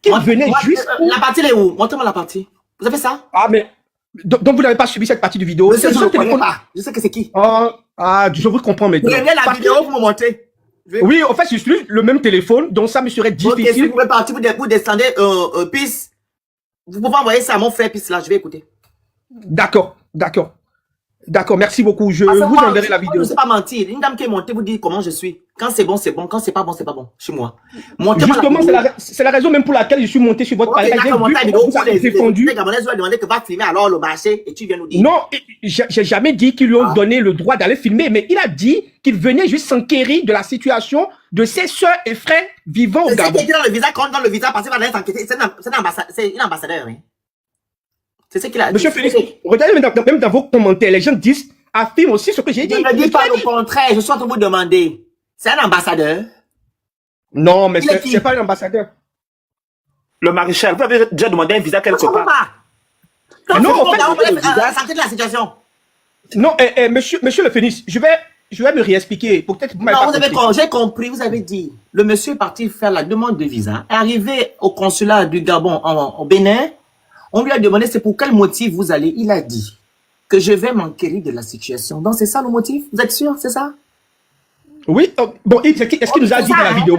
qu'il venait juste... La partie elle est où? Montrez-moi la partie. Vous avez ça? Ah, mais... Donc vous n'avez pas suivi cette partie de vidéo? Je ne connais pas. Je sais que c'est qui. Je vous comprends maintenant. Prenez la vidéo, vous me montrez. Oui, en fait, j'utilise le même téléphone, donc ça me serait difficile. Ok, si vous pouvez partir, vous descendez piste. Vous pouvez envoyer ça à mon frère piste là, je vais écouter. D'accord, merci beaucoup. Je vous enverrai la vidéo. Je ne sais pas mentir. Une dame qui est montée vous dit comment je suis. Quand c'est bon, c'est bon. Quand c'est pas bon, c'est pas bon. Chez moi. Justement, c'est la raison même pour laquelle je suis monté sur votre page. Vous avez défendu. Les Gabonais ont demandé que va filmer alors le marché et tu viens nous dire. Non, j'ai jamais dit qu'ils lui ont donné le droit d'aller filmer, mais il a dit qu'il venait juste s'enquérir de la situation de ses soeurs et frères vivant au Gabon. C'est qui dans le visa, quand dans le visa, parce qu'il va aller s'enquêter. C'est un ambassadeur, hein. C'est ce qu'il a dit. Monsieur Félix, regardez même dans vos commentaires, les gens disent, affirment aussi ce que j'ai dit. Je ne dis pas le contraire, je suis en train de vous demander. C'est un ambassadeur? Non, mais c'est pas un ambassadeur. Le maréchal, vous avez déjà demandé un visa quelque part? Non, en fait, on va s'enquêter de la situation. Non, monsieur Le Phénix, je vais me réexpliquer. Peut-être vous m'avez pas compris. J'ai compris, vous avez dit. Le monsieur est parti faire la demande de visa, est arrivé au consulat du Gabon au Bénin. On lui a demandé c'est pour quel motif vous allez. Il a dit que je vais m'enquérir de la situation. Donc c'est ça le motif? Vous êtes sûr? C'est ça? Oui. Bon, est-ce qu'il nous a dit dans la vidéo?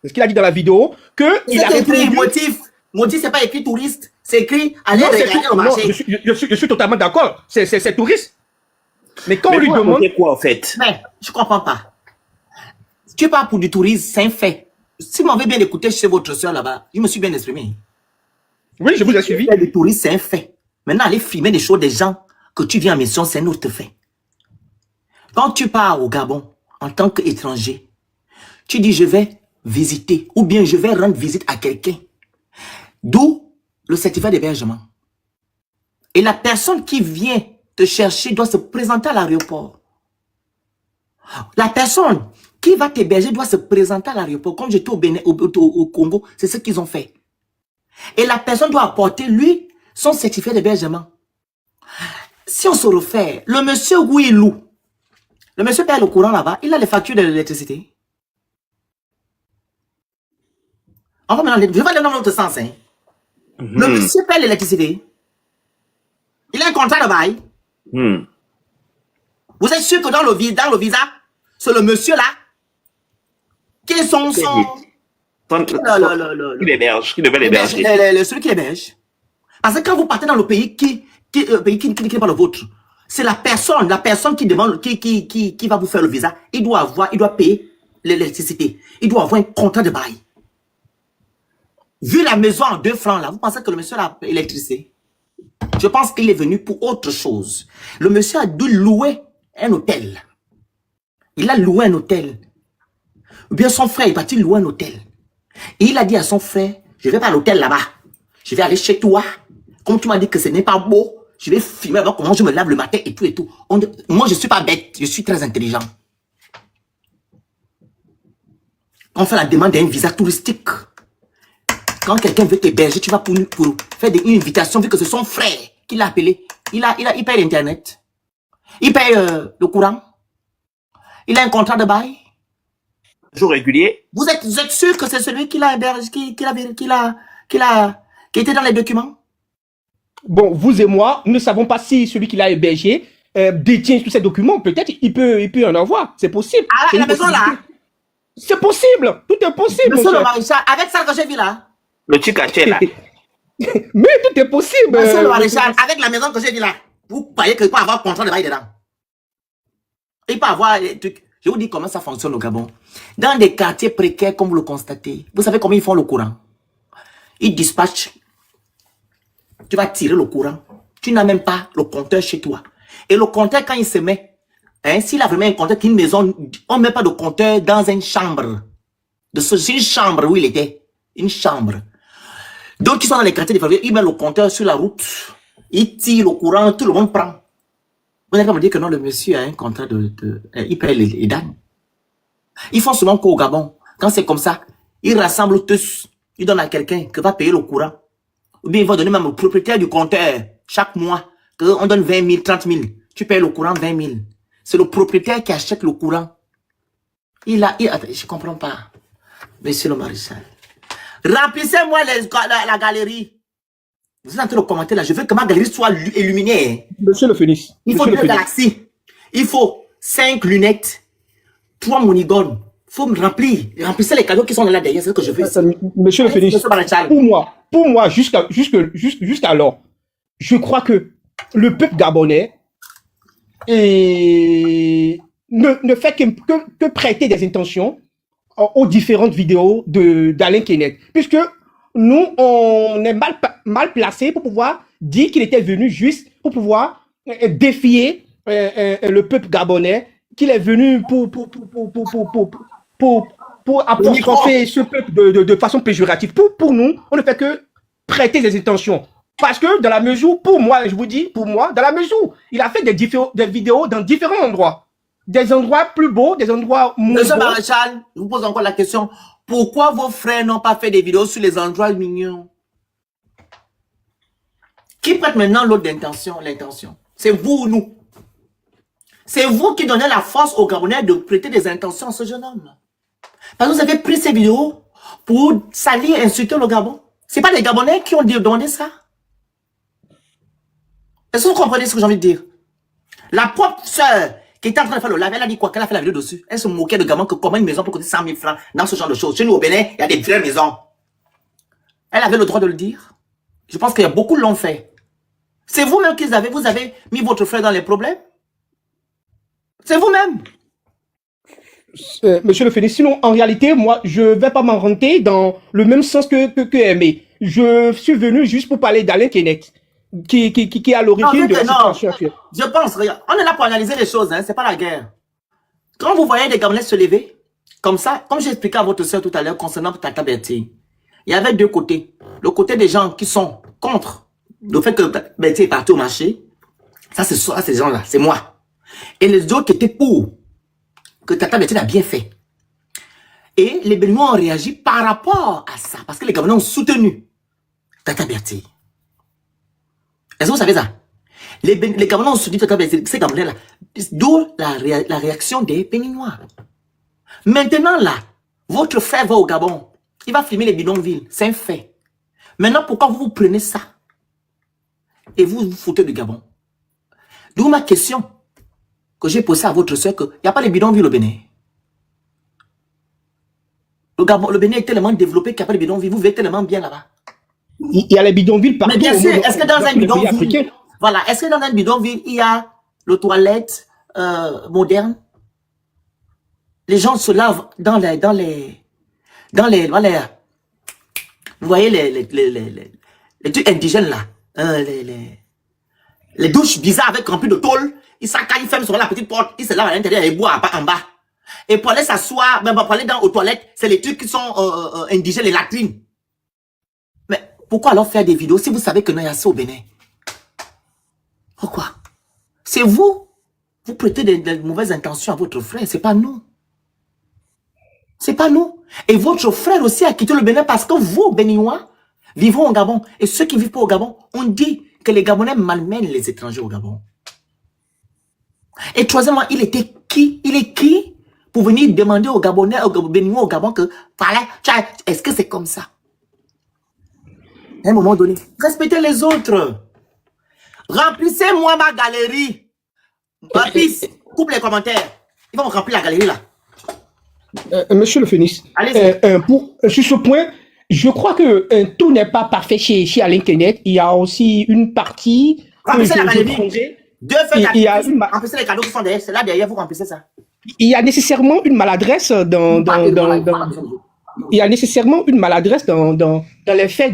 Est-ce qu'il a dit dans la vidéo que il a écrit motif? Motif, c'est pas écrit touriste. C'est écrit aller regarder au marché. Non, je suis totalement d'accord. C'est touriste. Mais quand on lui demande quoi en fait? Mais je comprends pas. Tu parles pour du tourisme, c'est un fait. Si vous m'avez bien écouté chez votre soeur là-bas, je me suis bien exprimé. Oui, je vous ai suivi. Le tourisme, c'est un fait. Maintenant, aller filmer des choses des gens que tu viens en mission, c'est un autre fait. Quand tu pars au Gabon, en tant qu'étranger, tu dis je vais visiter ou bien je vais rendre visite à quelqu'un. D'où le certificat d'hébergement. Et la personne qui vient te chercher doit se présenter à l'aéroport. La personne qui va t'héberger doit se présenter à l'aéroport. Comme j'étais au Bénin, au Congo, c'est ce qu'ils ont fait. Et la personne doit apporter, lui, son certificat d'hébergement. Si on se refait, le monsieur où il loue, le monsieur paye le courant là-bas, il a les factures de l'électricité. Enfin, maintenant, je vais aller dans l'autre sens. Hein. Le monsieur paye l'électricité. Il a un contrat de bail. Vous êtes sûr que dans le visa, c'est le monsieur là qui est son... Il héberge, il devait l'héberger. Celui qui héberge. Parce que quand vous partez dans le pays qui n'est pas le vôtre, C'est la personne qui demande, qui va vous faire le visa. Il doit payer l'électricité. Il doit avoir un contrat de bail. Vu la maison en 2 francs là, vous pensez que le monsieur a l'électricité? Je pense qu'il est venu pour autre chose. Le monsieur a dû louer un hôtel. Il a loué un hôtel. Ou bien son frère est parti louer un hôtel. Et il a dit à son frère, je vais pas à l'hôtel là-bas. Je vais aller chez toi. Comme tu m'as dit que ce n'est pas beau, je vais filmer avant comment je me lave le matin et tout et tout. Moi, je ne suis pas bête, je suis très intelligent. On fait la demande d'un visa touristique. Quand quelqu'un veut t'héberger, tu vas pour faire une invitation, vu que c'est son frère qui l'a appelé. Il paye l'Internet. Il paye le courant. Il a un contrat de bail. Jour régulier. Vous êtes sûr que c'est celui qui l'a hébergé, qui était dans les documents? Bon, vous et moi, nous ne savons pas si celui qui l'a hébergé détient tous ces documents. Peut-être il peut en avoir. C'est possible. Ah, C'est la une maison là. possibilité. C'est possible. Tout est possible. Monsieur mon le cher. maréchal, avec ça que j'ai vu là. Le petit caché là. Mais tout est possible. Monsieur le maréchal, avec la maison que j'ai vu là, vous croyez qu'il peut avoir un contrat de bail dedans? Il peut avoir des trucs. Je vous dis comment ça fonctionne au Gabon. Dans des quartiers précaires, comme vous le constatez, vous savez comment ils font le courant? Ils dispatchent. Tu vas tirer le courant. Tu n'as même pas le compteur chez toi. Et le compteur, quand il se met, s'il a vraiment un compteur, une maison, on ne met pas de compteur dans une chambre. C'est une chambre où il était. Une chambre. Donc, qui sont dans les quartiers défavorisés, ils mettent le compteur sur la route. Ils tirent le courant, tout le monde prend. Vous n'allez pas me dire que non, le monsieur a un contrat il paye les dames. Ils font seulement qu'au Gabon. Quand c'est comme ça, ils rassemblent tous. Ils donnent à quelqu'un qui va payer le courant. Ou bien ils vont donner même au propriétaire du compteur chaque mois. On donne 20 000, 30 000. Tu payes le courant 20 000. C'est le propriétaire qui achète le courant. Je ne comprends pas. Monsieur le maréchal. Remplissez-moi la galerie. Vous êtes en train de commenter là. Je veux que ma galerie soit illuminée. Monsieur le Phénix. Il faut 2 galaxies. Il faut 5 lunettes. 3 monigones. Il faut me remplir. Remplissez les cadeaux qui sont là derrière. C'est ce que je veux. Monsieur le Phénix. Pour moi, jusqu'alors, je crois que le peuple gabonais ne fait que prêter des intentions aux différentes vidéos d'Alain Kenneth. Puisque nous, on est mal placé pour pouvoir dire qu'il était venu juste pour pouvoir défier le peuple gabonais, qu'il est venu pour apostropher ce peuple de façon péjorative. Pour nous, on ne fait que prêter des intentions. Parce que dans la mesure, pour moi, je vous dis, dans la mesure, il a fait des vidéos dans différents endroits. Des endroits plus beaux, des endroits moins Monsieur beaux. Maréchal, je vous pose encore la question. Pourquoi vos frères n'ont pas fait des vidéos sur les endroits mignons? Qui prête maintenant l'autre l'intention? C'est vous ou nous? C'est vous qui donnez la force aux Gabonais de prêter des intentions à ce jeune homme. Parce que vous avez pris ces vidéos pour salir et insulter le Gabon. Ce n'est pas les Gabonais qui ont demandé ça. Est-ce que vous comprenez ce que j'ai envie de dire? La propre sœur qui était en train de faire le live, elle a dit quoi? Qu'elle a fait la vidéo dessus. Elle se moquait de Gabon que comment une maison peut coûter 100 000 francs dans ce genre de choses. Chez nous au Bénin, il y a des vraies maisons. Elle avait le droit de le dire. Je pense qu'il y a beaucoup l'ont fait. C'est vous-même vous avez mis votre frère dans les problèmes. C'est vous-même. Monsieur le Phénix, sinon, en réalité, moi, je ne vais pas m'en renter dans le même sens que Aimé. Je suis venu juste pour parler d'Alain Kenneth, qui est à l'origine de la situation actuelle. Je pense, regarde, on est là pour analyser les choses, hein, c'est pas la guerre. Quand vous voyez des Gabonais se lever, comme ça, comme j'ai expliqué à votre soeur tout à l'heure concernant Tata Bertie, il y avait 2 côtés. Le côté des gens qui sont contre le fait que Bertie est parti au marché, ça c'est ces gens-là, c'est moi. Et les autres qui étaient pour que Tata Bertie a bien fait. Et les Béninois ont réagi par rapport à ça, parce que les Gabonais ont soutenu Tata Bertie. Est-ce que vous savez ça? Les Gabonais ont soutenu Tata Bertie, ces Gabonais-là. D'où la réaction des Béninois. Maintenant, là, votre frère va au Gabon. Il va filmer les bidonvilles. C'est un fait. Maintenant, pourquoi vous prenez ça? Et vous vous foutez du Gabon? D'où ma question que j'ai posée à votre soeur, qu'il n'y a pas les bidonvilles au Bénin. Le Bénin est tellement développé qu'il n'y a pas de bidonvilles. Vous vivez tellement bien là-bas. Il y a les bidonvilles partout. Mais bien sûr, est-ce que dans un bidonville, voilà, est-ce que dans un bidonville, il y a les toilettes modernes. Les gens se lavent dans les, voilà, vous voyez les trucs indigènes là, les douches bizarres avec rempli de tôle. Ils s'accaillent, ils ferment sur la petite porte, ils se lavent à l'intérieur et boivent en bas. Et pour aller s'asseoir, même pour aller aux toilettes, c'est les trucs qui sont indigènes, les latrines. Mais pourquoi alors faire des vidéos si vous savez que non, il y a ça au Bénin? Pourquoi? C'est vous. Vous prêtez des mauvaises intentions à votre frère, c'est pas nous. C'est pas nous. Et votre frère aussi a quitté le Bénin parce que vous, Béninois, vivez au Gabon. Et ceux qui vivent pas au Gabon, on dit que les Gabonais malmènent les étrangers au Gabon. Et troisièmement, il était qui? Il est qui pour venir demander aux Gabonais, aux Béninois au Gabon que, voilà, est-ce que c'est comme ça? À un moment donné, respectez les autres. Remplissez-moi ma galerie. Papis, coupe les commentaires. Ils vont remplir la galerie là. Monsieur le Phénix, sur ce point, je crois que tout n'est pas parfait chez Alain Kenneth. Il y a aussi une partie que Remplissez la je galerie. prendrai. Deux feuilles Il y a remplissez les cadeaux qui sont derrière. C'est là derrière, vous remplissez ça. il y a nécessairement une maladresse dans il y a nécessairement une maladresse dans les faits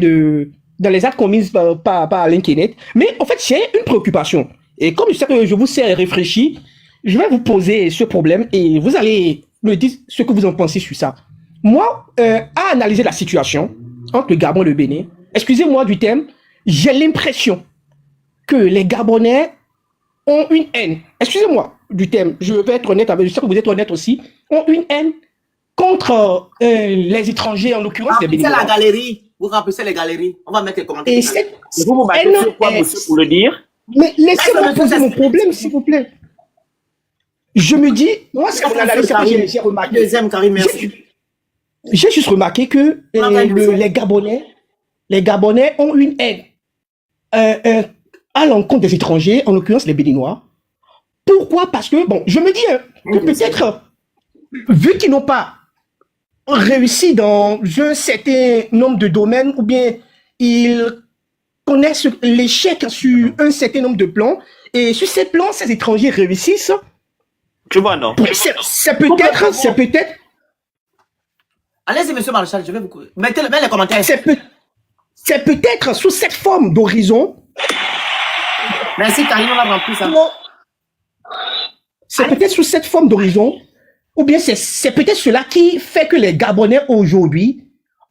dans les actes commis par Alain Kenneth. Mais en fait, j'ai une préoccupation. Et comme je sais que je vous sais réfléchi, je vais vous poser ce problème et vous allez me dire ce que vous en pensez sur ça. Moi, à analyser la situation entre le Gabon et le Bénin, excusez-moi du terme, j'ai l'impression que les Gabonais ont une haine. Excusez-moi du terme, je vais être honnête avec vous, je sais que vous êtes honnête aussi, ont une haine contre les étrangers, en l'occurrence les Remplissez Béninois. la galerie. Vous remplissez les galeries. On va mettre les commentaires. Et cette Vous vous battez haine sur quoi, est- monsieur, pour le dire? Mais laissez-moi poser mon problème, s'il vous plaît. Je me dis, moi, c'est mon analyse, c'est que j'ai remarqué. Deuxième, Karim, merci. J'ai juste remarqué que les Gabonais ont une haine à l'encontre des étrangers, en l'occurrence les Béninois. Pourquoi? Parce que, bon, je me dis que peut-être, vu qu'ils n'ont pas réussi dans un certain nombre de domaines, ou bien ils connaissent l'échec sur un certain nombre de plans, et sur ces plans, ces étrangers réussissent. Tu vois, non? C'est peut-être, Allez-y, monsieur Maréchal, je vais vous... Mettez les commentaires. c'est peut-être sous cette forme d'horizon, Merci, Karim, on a rempli ça. c'est peut-être sous cette forme d'horizon, ou bien c'est peut-être cela qui fait que les Gabonais aujourd'hui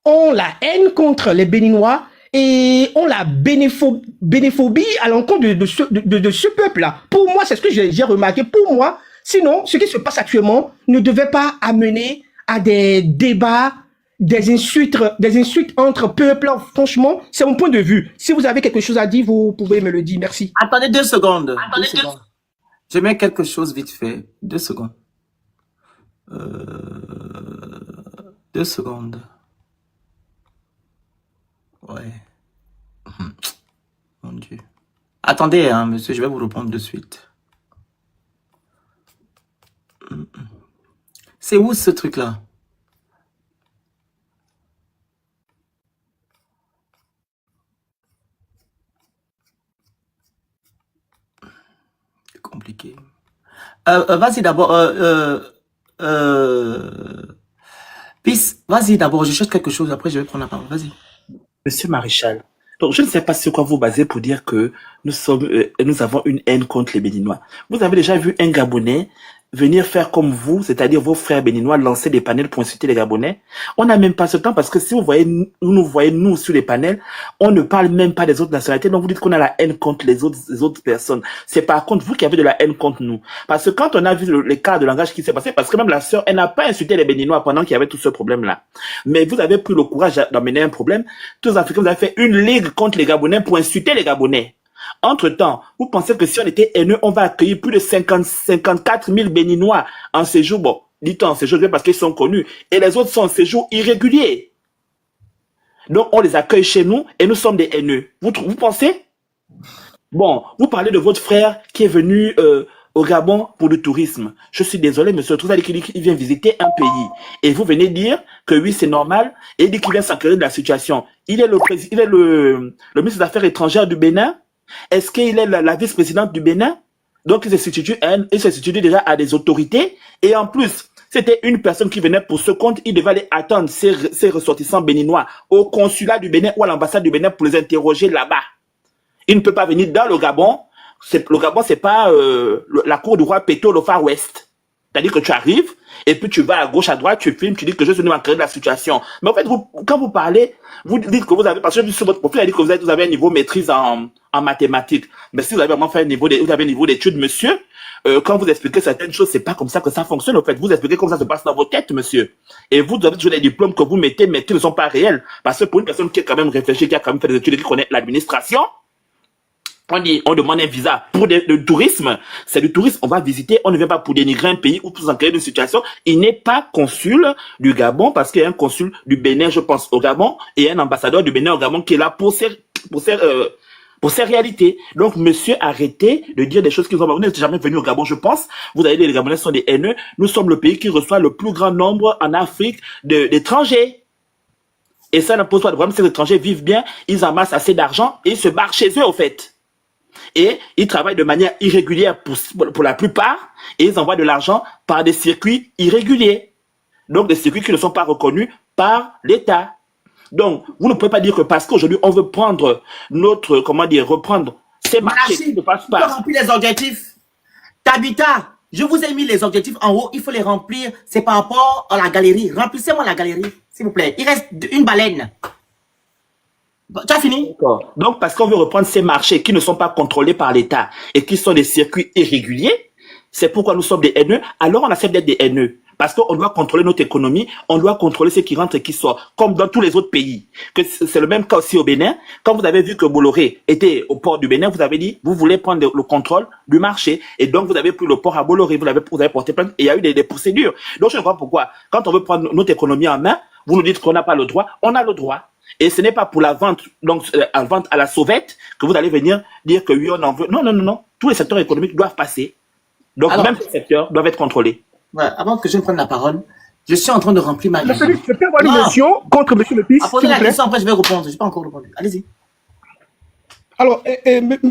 ont la haine contre les Béninois et ont la bénéphobie à l'encontre de ce peuple-là. Pour moi, c'est ce que j'ai remarqué. Pour moi, sinon, ce qui se passe actuellement ne devait pas amener à des débats, des insultes entre peuples. Franchement, c'est mon point de vue. Si vous avez quelque chose à dire, vous pouvez me le dire. Merci. Attendez 2 secondes. Deux secondes. Je mets quelque chose vite fait. 2 secondes. 2 secondes. Ouais. Mon Dieu. Attendez, hein, monsieur, je vais vous répondre de suite. C'est où ce truc-là? C'est compliqué. Vas-y d'abord. Peace, vas-y d'abord, je cherche quelque chose, après je vais prendre la parole. Vas-y. Monsieur Maréchal, donc je ne sais pas sur quoi vous basez pour dire que nous avons une haine contre les Béninois. Vous avez déjà vu un Gabonais venir faire comme vous, c'est-à-dire vos frères béninois, lancer des panels pour insulter les Gabonais? On n'a même pas ce temps parce que si vous nous voyez nous sur les panels, on ne parle même pas des autres nationalités. Donc vous dites qu'on a la haine contre les autres personnes. C'est par contre vous qui avez de la haine contre nous. Parce que quand on a vu l'écart de langage qui s'est passé, parce que même la sœur, elle n'a pas insulté les Béninois pendant qu'il y avait tout ce problème-là. Mais vous avez pris le courage d'amener un problème. Tous les Africains, vous avez fait une ligue contre les Gabonais pour insulter les Gabonais. Entre-temps, vous pensez que si on était haineux, on va accueillir plus de 54 000 Béninois en séjour, bon, dit-on en séjour parce qu'ils sont connus, et les autres sont en séjour irrégulier. Donc, on les accueille chez nous et nous sommes des haineux. Vous pensez? Bon, vous parlez de votre frère qui est venu au Gabon pour le tourisme. Je suis désolé, monsieur, tout ça dit qu'il vient visiter un pays. Et vous venez dire que oui, c'est normal, et il dit qu'il vient s'enquérir de la situation. Il est le ministre des Affaires étrangères du Bénin. Est-ce qu'il est la vice-présidente du Bénin? Donc, il se substitue déjà à des autorités. Et en plus, c'était une personne qui venait pour ce compte. Il devait aller attendre ses ressortissants béninois au consulat du Bénin ou à l'ambassade du Bénin pour les interroger là-bas. Il ne peut pas venir dans le Gabon. Le Gabon, c'est pas la cour du roi Péto, le Far West. C'est-à-dire que tu arrives, et puis tu vas à gauche, à droite, tu filmes, tu dis que je suis venu m'enquérir de la situation. Mais en fait, quand vous parlez, vous dites que vous avez, parce que sur votre profil, il dit que vous avez un niveau maîtrise en mathématiques. Mais si vous avez vraiment fait vous avez un niveau d'études, monsieur, quand vous expliquez certaines choses, c'est pas comme ça que ça fonctionne, en fait. Vous expliquez comment ça se passe dans vos têtes, monsieur. Et vous avez toujours des diplômes que vous mettez, mais qui ne sont pas réels. Parce que pour une personne qui est quand même réfléchie, qui a quand même fait des études et qui connaît l'administration, on demande un visa pour le tourisme. C'est du tourisme, on va visiter, on ne vient pas pour dénigrer un pays ou pour s'enquérir d'une situation. Il n'est pas consul du Gabon parce qu'il y a un consul du Bénin, je pense, au Gabon, et un ambassadeur du Bénin au Gabon qui est là pour ces réalités. Donc, monsieur, arrêtez de dire des choses qui sont pas. Vous n'êtes jamais venu au Gabon, je pense. Vous avez dit les Gabonais sont des haineux. Nous sommes le pays qui reçoit le plus grand nombre en Afrique d'étrangers. Et ça ne pose pas de problème. Ces étrangers vivent bien, ils amassent assez d'argent et ils se barrent chez eux, au fait. Et ils travaillent de manière irrégulière pour la plupart, et ils envoient de l'argent par des circuits irréguliers. Donc, des circuits qui ne sont pas reconnus par l'État. Donc, vous ne pouvez pas dire que parce qu'aujourd'hui, on veut prendre reprendre ces marchés qui ne passent pas. Il faut remplir les objectifs. Tabitha, je vous ai mis les objectifs en haut, il faut les remplir. C'est par rapport à la galerie. Remplissez-moi la galerie, s'il vous plaît. Il reste une baleine. Tu as fini? D'accord. Donc, parce qu'on veut reprendre ces marchés qui ne sont pas contrôlés par l'État et qui sont des circuits irréguliers, c'est pourquoi nous sommes des haineux. Alors, on accepte d'être des haineux. Parce qu'on doit contrôler notre économie, on doit contrôler ce qui rentre et qui sort, comme dans tous les autres pays. Que c'est le même cas aussi au Bénin. Quand vous avez vu que Bolloré était au port du Bénin, vous avez dit, vous voulez prendre le contrôle du marché. Et donc, vous avez pris le port à Bolloré, vous avez porté plainte et il y a eu des procédures. Donc, je ne vois pas pourquoi. Quand on veut prendre notre économie en main, vous nous dites qu'on n'a pas le droit. On a le droit. Et ce n'est pas pour la vente, donc la vente à la sauvette, que vous allez venir dire que oui, on en veut. Non, non, non, non. Tous les secteurs économiques doivent passer. Donc, alors, même ces secteurs doivent être contrôlés. Ouais, avant que je ne prenne la parole, je suis en train de remplir ma Monsieur, je peux avoir une motion contre Monsieur Le Pis, à poser la question, après je vais répondre. Je n'ai pas encore répondu. Allez-y. Alors,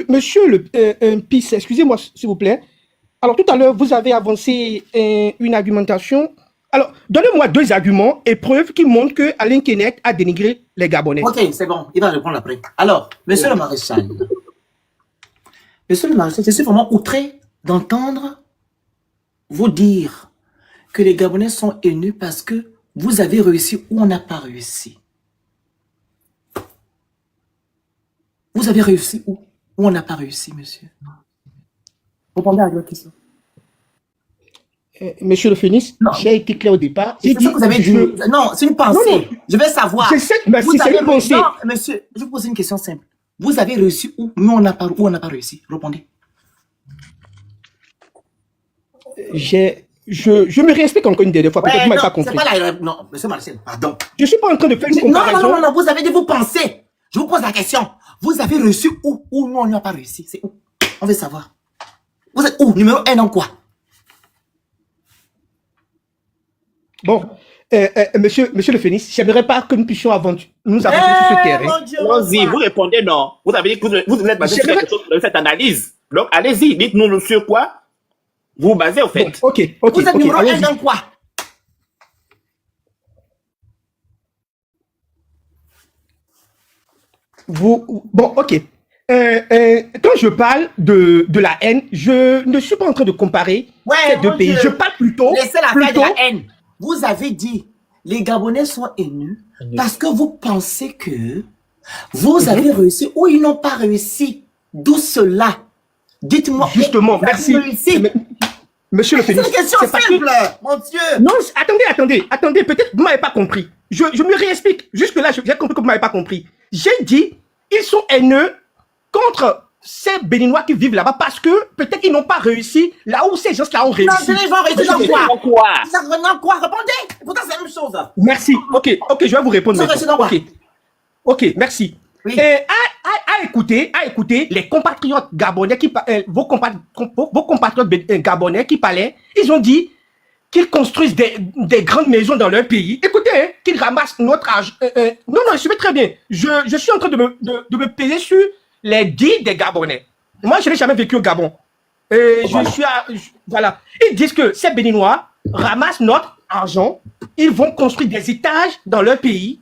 Monsieur Le Pis, excusez-moi, s'il vous plaît. Alors, tout à l'heure, vous avez avancé une argumentation. Alors, donnez-moi 2 arguments et preuves qui montrent que Alain Kenneth a dénigré les Gabonais. Ok, c'est bon. Il va répondre après. Alors, Monsieur le Maréchal. Monsieur le Maréchal, je suis vraiment outré d'entendre vous dire que les Gabonais sont haineux parce que vous avez réussi ou on n'a pas réussi. Vous avez réussi ou on n'a pas réussi, monsieur? Répondez à votre question. Monsieur le Phénix, j'ai été clair au départ. C'est ce que vous avez dit. Non, c'est une pensée. Non. Je veux savoir. C'est une pensée. Non, monsieur, je vous pose une question simple. Vous avez réussi ou nous on n'a pas réussi? Répondez. Je me réexplique encore une dernière fois. Peut-être que vous m'avez pas compris. Non, monsieur Marcel, pardon. Je suis pas en train de faire une comparaison. Non, vous avez dit vous pensez. Je vous pose la question. Vous avez réussi où nous on n'a pas réussi? C'est où? On veut savoir. Vous êtes où? Numéro 1 en quoi? Bon, monsieur Le Phénix, j'aimerais pas que nous puissions nous avancer sur ce terrain. Allons-y, vous répondez non. Vous avez dit que vous êtes basé sur cette analyse. Donc, allez-y, dites-nous sur quoi vous vous basez, au fait. Bon, ok. Vous êtes numéro 1 dans quoi? Bon, ok. Quand je parle de la haine, je ne suis pas en train de comparer ces 2 pays. Je parle plutôt... Laissez la faire de la haine. Vous avez dit, les Gabonais sont haineux parce que vous pensez que vous avez réussi ou ils n'ont pas réussi. D'où cela? Dites-moi. Justement, merci. Monsieur Le Phénix. C'est une question simple, mon Dieu. Non, attendez, peut-être que vous ne m'avez pas compris. Je me réexplique. Jusque-là, j'ai compris que vous ne m'avez pas compris. J'ai dit, ils sont haineux contre ces Béninois qui vivent là-bas parce que peut-être qu'ils n'ont pas réussi là où ces gens-là ont réussi. Non, ces gens ont réussi dans quoi? Dans quoi? Répondez. Pourtant, c'est la même chose. Merci. Ok, je vais vous répondre maintenant. Ok, merci. Oui. À écouter les compatriotes gabonais vos compatriotes gabonais qui parlaient, ils ont dit qu'ils construisent des grandes maisons dans leur pays. Écoutez, qu'ils ramassent notre âge. Non, je suis très bien. Je suis en train de me peser sur les dits des Gabonais. Moi, je n'ai jamais vécu au Gabon. Je suis voilà. Ils disent que ces Béninois ramassent notre argent, ils vont construire des étages dans leur pays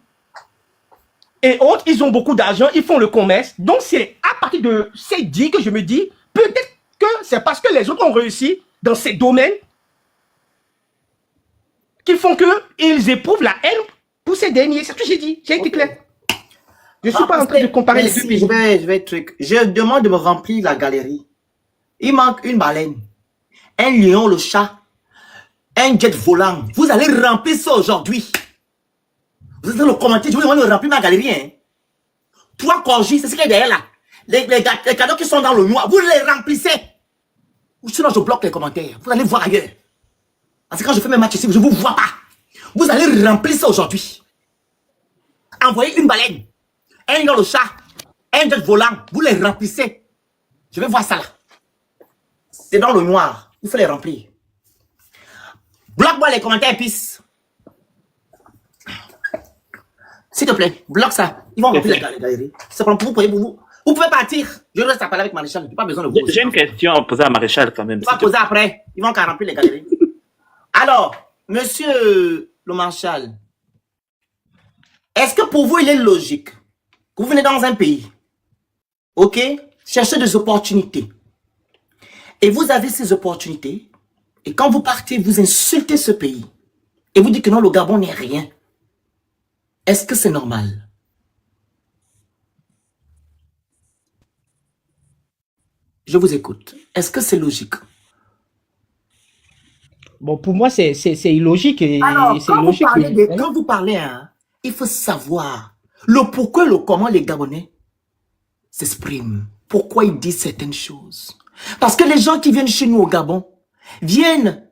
et autres, ils ont beaucoup d'argent, ils font le commerce. Donc c'est à partir de ces dits que je me dis, peut-être que c'est parce que les autres ont réussi dans ces domaines qui font qu'ils éprouvent la haine pour ces derniers. C'est ce que j'ai dit, j'ai été clair. Je ne suis pas en train de comparer les deux pays. Je vais truc. Je demande de me remplir la galerie. Il manque une baleine, un lion, le chat, un jet volant. Vous allez remplir ça aujourd'hui. Vous êtes dans le commentaire, je vous demande de remplir ma galerie. Hein. 3 corgis, c'est ce qui est derrière là. Les cadeaux qui sont dans le noir, vous les remplissez. Ou sinon je bloque les commentaires. Vous allez voir ailleurs. Parce que quand je fais mes matchs ici, je ne vous vois pas. Vous allez remplir ça aujourd'hui. Envoyez une baleine, un lion, le chat, un jet volant. Vous les remplissez. Je vais voir ça là. C'est dans le noir. Il faut les remplir. Bloque-moi les commentaires, pisse. S'il te plaît, bloque ça. Ils vont remplir la galerie. C'est pour vous. Vous pouvez partir. Je reste à parler avec Maréchal. Je n'ai pas besoin de vous. J'ai une question à poser à Maréchal quand même. On va poser après. Ils vont qu'à remplir les galeries. Alors, monsieur le Marshal, est-ce que pour vous, il est logique que vous venez dans un pays, ok, cherchez des opportunités, et vous avez ces opportunités, et quand vous partez, vous insultez ce pays, et vous dites que non, le Gabon n'est rien. Est-ce que c'est normal? Je vous écoute. Est-ce que c'est logique? Bon, pour moi, c'est illogique. Alors, c'est illogique. Quand vous parlez, hein, il faut savoir le pourquoi, le comment les Gabonais s'expriment. Pourquoi ils disent certaines choses. Parce que les gens qui viennent chez nous au Gabon viennent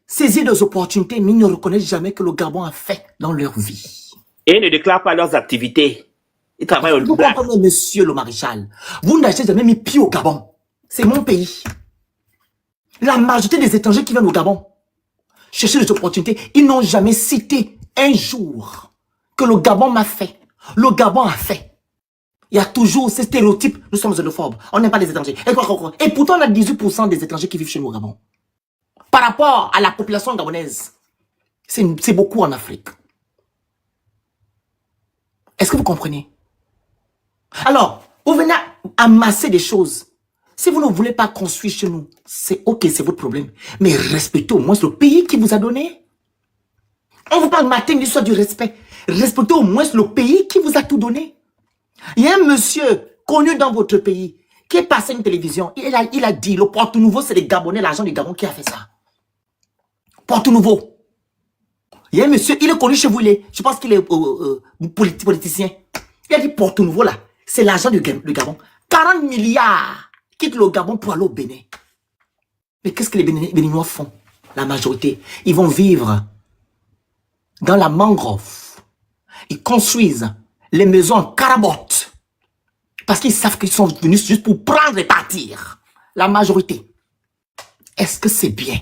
saisir des opportunités, mais ils ne reconnaissent jamais que le Gabon a fait dans leur vie. Et ils ne déclarent pas leurs activités. Ils travaillent au Vous Liban. comprenez, monsieur le maréchal, vous n'avez jamais mis pied au Gabon. C'est mon pays. La majorité des étrangers qui viennent au Gabon chercher des opportunités, ils n'ont jamais cité un jour que le Gabon m'a fait. Le Gabon a fait. Il y a toujours ces stéréotypes. Nous sommes xénophobes. On n'aime pas les étrangers. Et pourtant, on a 18% des étrangers qui vivent chez nous au Gabon. Par rapport à la population gabonaise, c'est beaucoup en Afrique. Est-ce que vous comprenez? Alors, vous venez amasser des choses. Si vous ne voulez pas construire chez nous, c'est ok, c'est votre problème. Mais respectez au moins le pays qui vous a donné. On vous parle matin, l'histoire du respect. Respectez au moins le pays qui vous a tout donné. Il y a un monsieur connu dans votre pays qui est passé à une télévision. Il a dit, le Porte Nouveau, c'est les Gabonais, l'argent du Gabon qui a fait ça. Porte Nouveau. Il y a un monsieur, il est connu chez vous, je pense qu'il est politicien. Il a dit Porte Nouveau là, c'est l'argent du Gabon. 40 milliards quittent le Gabon pour aller au Bénin. Mais qu'est-ce que les Béninois font? La majorité, ils vont vivre dans la mangrove. Ils construisent les maisons en carabotte. Parce qu'ils savent qu'ils sont venus juste pour prendre et partir. La majorité. Est-ce que c'est bien?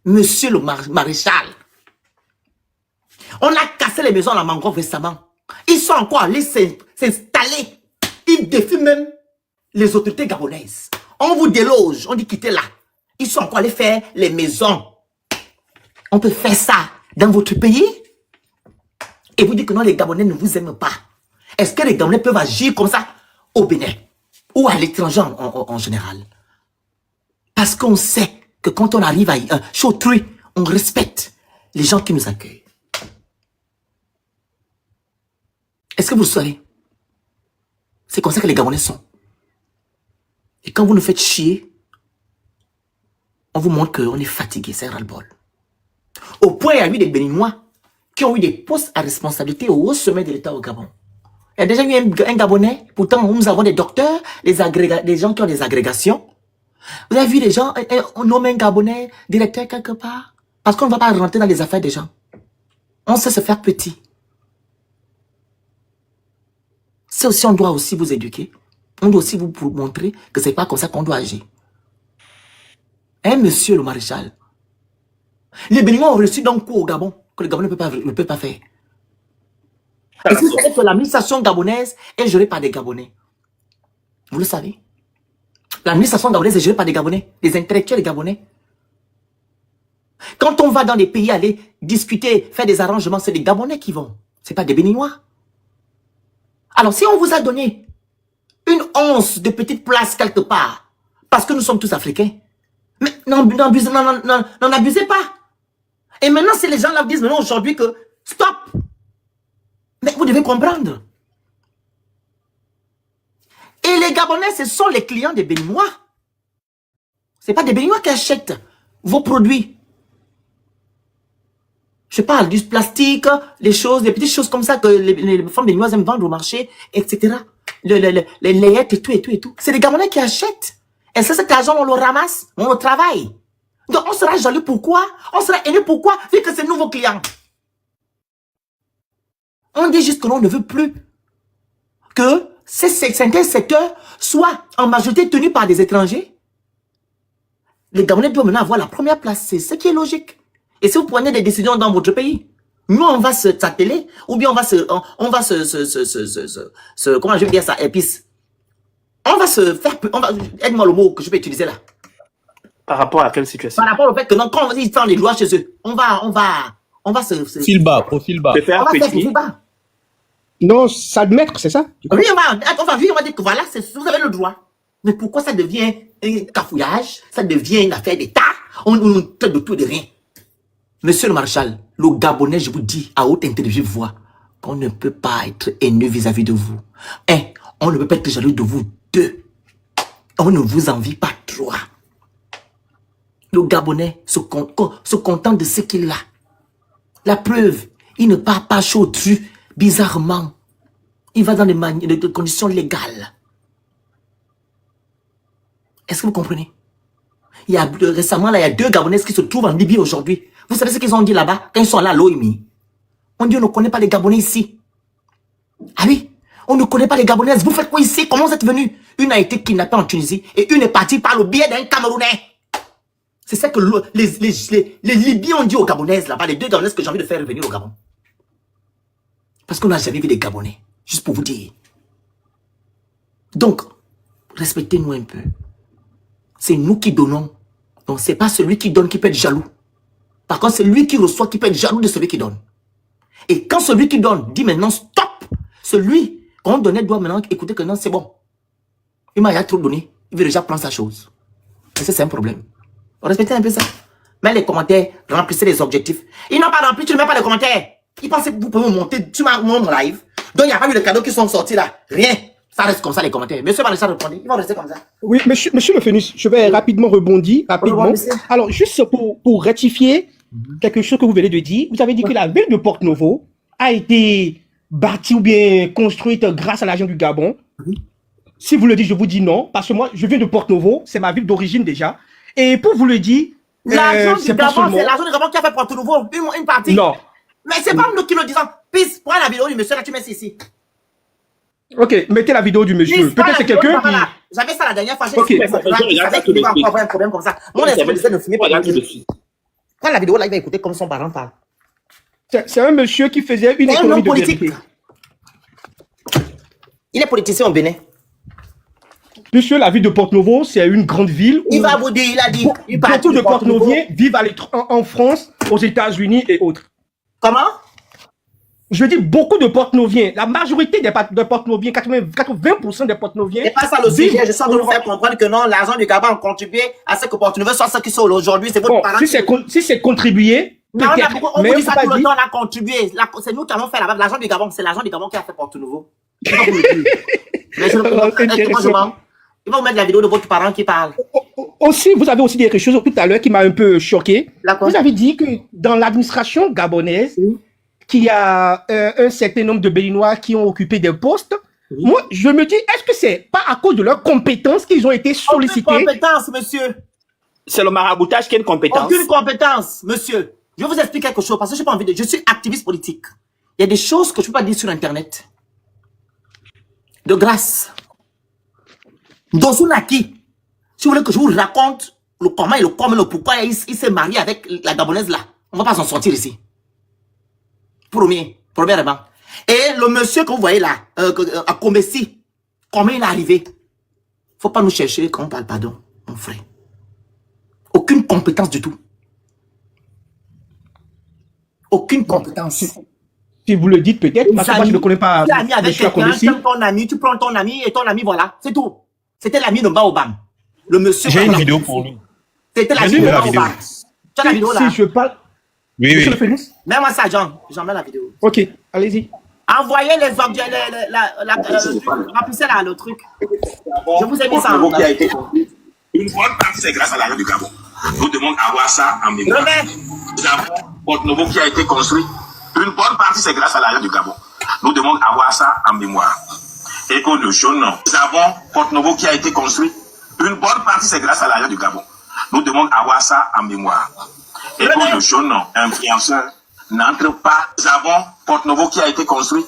Monsieur le maréchal. On a cassé les maisons à la mangrove récemment. Ils sont encore allés s'installer. Ils défient même les autorités gabonaises. On vous déloge, on dit quittez là. Ils sont encore allés faire les maisons. On peut faire ça dans votre pays? Et vous dites que non, les Gabonais ne vous aiment pas. Est-ce que les Gabonais peuvent agir comme ça au Bénin ou à l'étranger en général? Parce qu'on sait que quand on arrive à Chautrui, on respecte les gens qui nous accueillent. Est-ce que vous le savez? C'est comme ça que les Gabonais sont. Et quand vous nous faites chier, on vous montre qu'on est fatigué, c'est ras-le-bol. Au point, il y a eu des Béninois qui ont eu des postes à responsabilité au haut sommet de l'État au Gabon. Il y a déjà eu un Gabonais, pourtant nous avons des docteurs, des gens qui ont des agrégations. Vous avez vu des gens, on nomme un Gabonais directeur quelque part, parce qu'on ne va pas rentrer dans les affaires des gens. On sait se faire petit. C'est aussi, on doit aussi vous éduquer. On doit aussi vous montrer que c'est pas comme ça qu'on doit agir. Hein, monsieur le maréchal? Les Béninois ont reçu d'un coup au Gabon que le Gabon ne peut pas faire. Et si vous savez que l'administration gabonaise est gérée par des Gabonais, vous le savez? L'administration gabonaise est gérée par des Gabonais, des intellectuels gabonais. Quand on va dans des pays aller discuter, faire des arrangements, c'est des Gabonais qui vont. C'est pas des Béninois. Alors, si on vous a donné une once de petite place quelque part, parce que nous sommes tous africains, mais n'en abusez pas. Et maintenant, c'est les gens là qui disent maintenant aujourd'hui que stop. Mais vous devez comprendre. Et les Gabonais, ce sont les clients des Béninois. Ce n'est pas des Béninois qui achètent vos produits. Je parle du plastique, les choses, des petites choses comme ça que les femmes béninoises aiment vendre au marché, etc. Les layettes et tout, et tout, et tout. C'est les Gabonais qui achètent. Et c'est cet argent, on le ramasse, on le travaille. Donc on sera jaloux pourquoi? On sera haineux pourquoi? Vu que c'est nouveaux clients. On dit juste que l'on ne veut plus que certains secteurs soient en majorité tenus par des étrangers. Les Gabonais doivent maintenant avoir la première place. C'est ce qui est logique. Et si vous prenez des décisions dans votre pays, nous on va se t'atteler, ou bien on va se comment je vais dire ça, épice. On va se faire, aide-moi le mot que je peux utiliser là. Par rapport à quelle situation? Par rapport au fait que non, quand ils font les lois chez eux, on va se Fil bas, profil bas. De faire on va faire petit. profil bas. Non, ça admettre, c'est ça? Oui, on va dire que voilà, vous avez le droit. Mais pourquoi ça devient un cafouillage, ça devient une affaire d'État, on traite de tout et de rien. Monsieur le maréchal, le Gabonais, je vous dis à haute intelligible voix, qu'on ne peut pas être haineux vis-à-vis de vous. Un, on ne peut pas être jaloux de vous. Deux, on ne vous envie pas. Trois, le Gabonais se contente de ce qu'il a. La preuve, il ne part pas chaud dessus, bizarrement. Il va dans des conditions légales. Est-ce que vous comprenez? Récemment, là, il y a 2 Gabonaises qui se trouvent en Libye aujourd'hui. Vous savez ce qu'ils ont dit là-bas quand ils sont là à l'OMI? On dit on ne connaît pas les Gabonais ici. Ah oui, on ne connaît pas les Gabonaises. Vous faites quoi ici? Comment vous êtes venus? Une a été kidnappée en Tunisie et une est partie par le biais d'un Camerounais. C'est ça que les Libyens ont dit aux Gabonaises là-bas, les 2 Gabonaises que j'ai envie de faire revenir au Gabon. Parce qu'on n'a jamais vu des Gabonais. Juste pour vous dire. Donc, respectez-nous un peu. C'est nous qui donnons. Donc, ce n'est pas celui qui donne qui peut être jaloux. Par contre, c'est lui qui reçoit qui peut être jaloux de celui qui donne. Et quand celui qui donne dit maintenant stop, celui qu'on donnait doit maintenant écouter que non, c'est bon. Il m'a trop donné. Il veut déjà prendre sa chose. Et ça, c'est un problème. Respectez un peu ça. Mais les commentaires, remplissez les objectifs. Ils n'ont pas rempli, tu ne mets pas les commentaires. Ils pensaient que vous pouvez monter sur mon live. Donc, il n'y a pas eu de cadeaux qui sont sortis là. Rien. Ça reste comme ça, les commentaires. Monsieur Maréchal répondre. Ils vont rester comme ça. Oui, monsieur le Phénix, je vais rapidement rebondir. Rebondissez. Alors, juste pour rectifier quelque chose que vous venez de dire, vous avez dit que la ville de Porto-Novo a été bâtie ou bien construite grâce à l'argent du Gabon. Si vous le dites, je vous dis non, parce que moi, je viens de Porto-Novo, c'est ma ville d'origine déjà. Et pour vous le dire, L'argent du c'est pas Gabon, seulement... c'est l'argent du Gabon qui a fait Porto-Novo. Une partie. Non. Mais c'est pas nous qui le disons. Pisse, prends la vidéo du monsieur là, tu mets ici. Ok, mettez la vidéo du monsieur. Pisse, prends Peut-être la c'est vidéo, quelqu'un voilà. qui... J'avais ça la dernière fois. Ok. Je savais qu'il va avoir un problème comme ça. Mon esprit disait ne fumer pas. Regarde tout de suite. Prends la vidéo là, il va écouter comme son parent parle. C'est un monsieur qui faisait une C'est un économie homme de politique. vérité. Il est politicien au Bénin. Monsieur, la ville de Porto-Novo, c'est une grande ville. Il où va vous dire, il a dit. beaucoup de Porto-Noviens vivent en France, aux États-Unis et autres. Comment? Je dis beaucoup de Porto-Noviens. La majorité des Porto-Noviens, 80% des Porto-Noviens. C'est pas ça le sujet. Je suis en train de vous faire comprendre que non, l'argent du Gabon a contribué à ce que Porto-Novo soit ce qu'ils sont aujourd'hui. C'est votre Bon, parent. si c'est contribué, Non, peut-être. on Mais vous on dit ça peut tout pas le dire. temps, on a contribué. C'est nous qui avons fait là-bas. L'argent du Gabon, c'est l'argent du Gabon qui a fait Porto-Novo. Il va vous le dire. Mais je Intéressant. il va vous mettre la vidéo de votre parent qui parle. Aussi, vous avez aussi dit quelque chose tout à l'heure qui m'a un peu choqué. D'accord. Vous avez dit que dans l'administration gabonaise, qu'il y a un certain nombre de Béninois qui ont occupé des postes. Moi, je me dis, est-ce que c'est pas à cause de leurs compétences qu'ils ont été sollicités? Aucune compétence, monsieur. C'est le maraboutage qui a une compétence. Aucune compétence, monsieur. Je vais vous expliquer quelque chose parce que je n'ai pas envie de... Je suis activiste politique. Il y a des choses que je ne peux pas dire sur Internet. De grâce. Dosunaki, si vous voulez que je vous raconte le comment et le comment, le pourquoi il s'est marié avec la Gabonaise là, on ne va pas s'en sortir ici. Premièrement. Et le monsieur que vous voyez là, à Komessi, comment il est arrivé? Faut pas nous chercher quand on parle, pardon, mon frère. Aucune compétence du tout. Aucune compétence. Si vous le dites peut-être, parce que moi je ne connais pas. Tu es ami avec quelqu'un, tu aimes ton ami, tu prends ton ami et ton ami, voilà, c'est tout. C'était l'ami de Baobam. Le monsieur. J'ai une vidéo pour lui. C'était l'ami de Baobam. Tu as la vidéo là? Si je parle. Oui, Monsieur le oui. Félix. Mets-moi ça, Jean. J'emmène la vidéo. Ok, allez-y. Envoyez les objets, remplissez là le truc. Je vous ai mis ça en qui a été construit. Une bonne partie, c'est grâce à l'argent du Gabon. Nous devons avoir ça en mémoire. Nous avons Porte Nouveau qui a été construit. Une bonne partie, c'est grâce à l'argent du Gabon. Nous devons avoir ça en mémoire. Et que le jaune, nous avons Porte Nouveau qui a été construit. Une bonne partie, c'est grâce à l'argent du Gabon. Nous devons avoir ça en mémoire. Et que le jaune, influenceur, n'entre pas. Nous avons Porte Nouveau qui a été construit.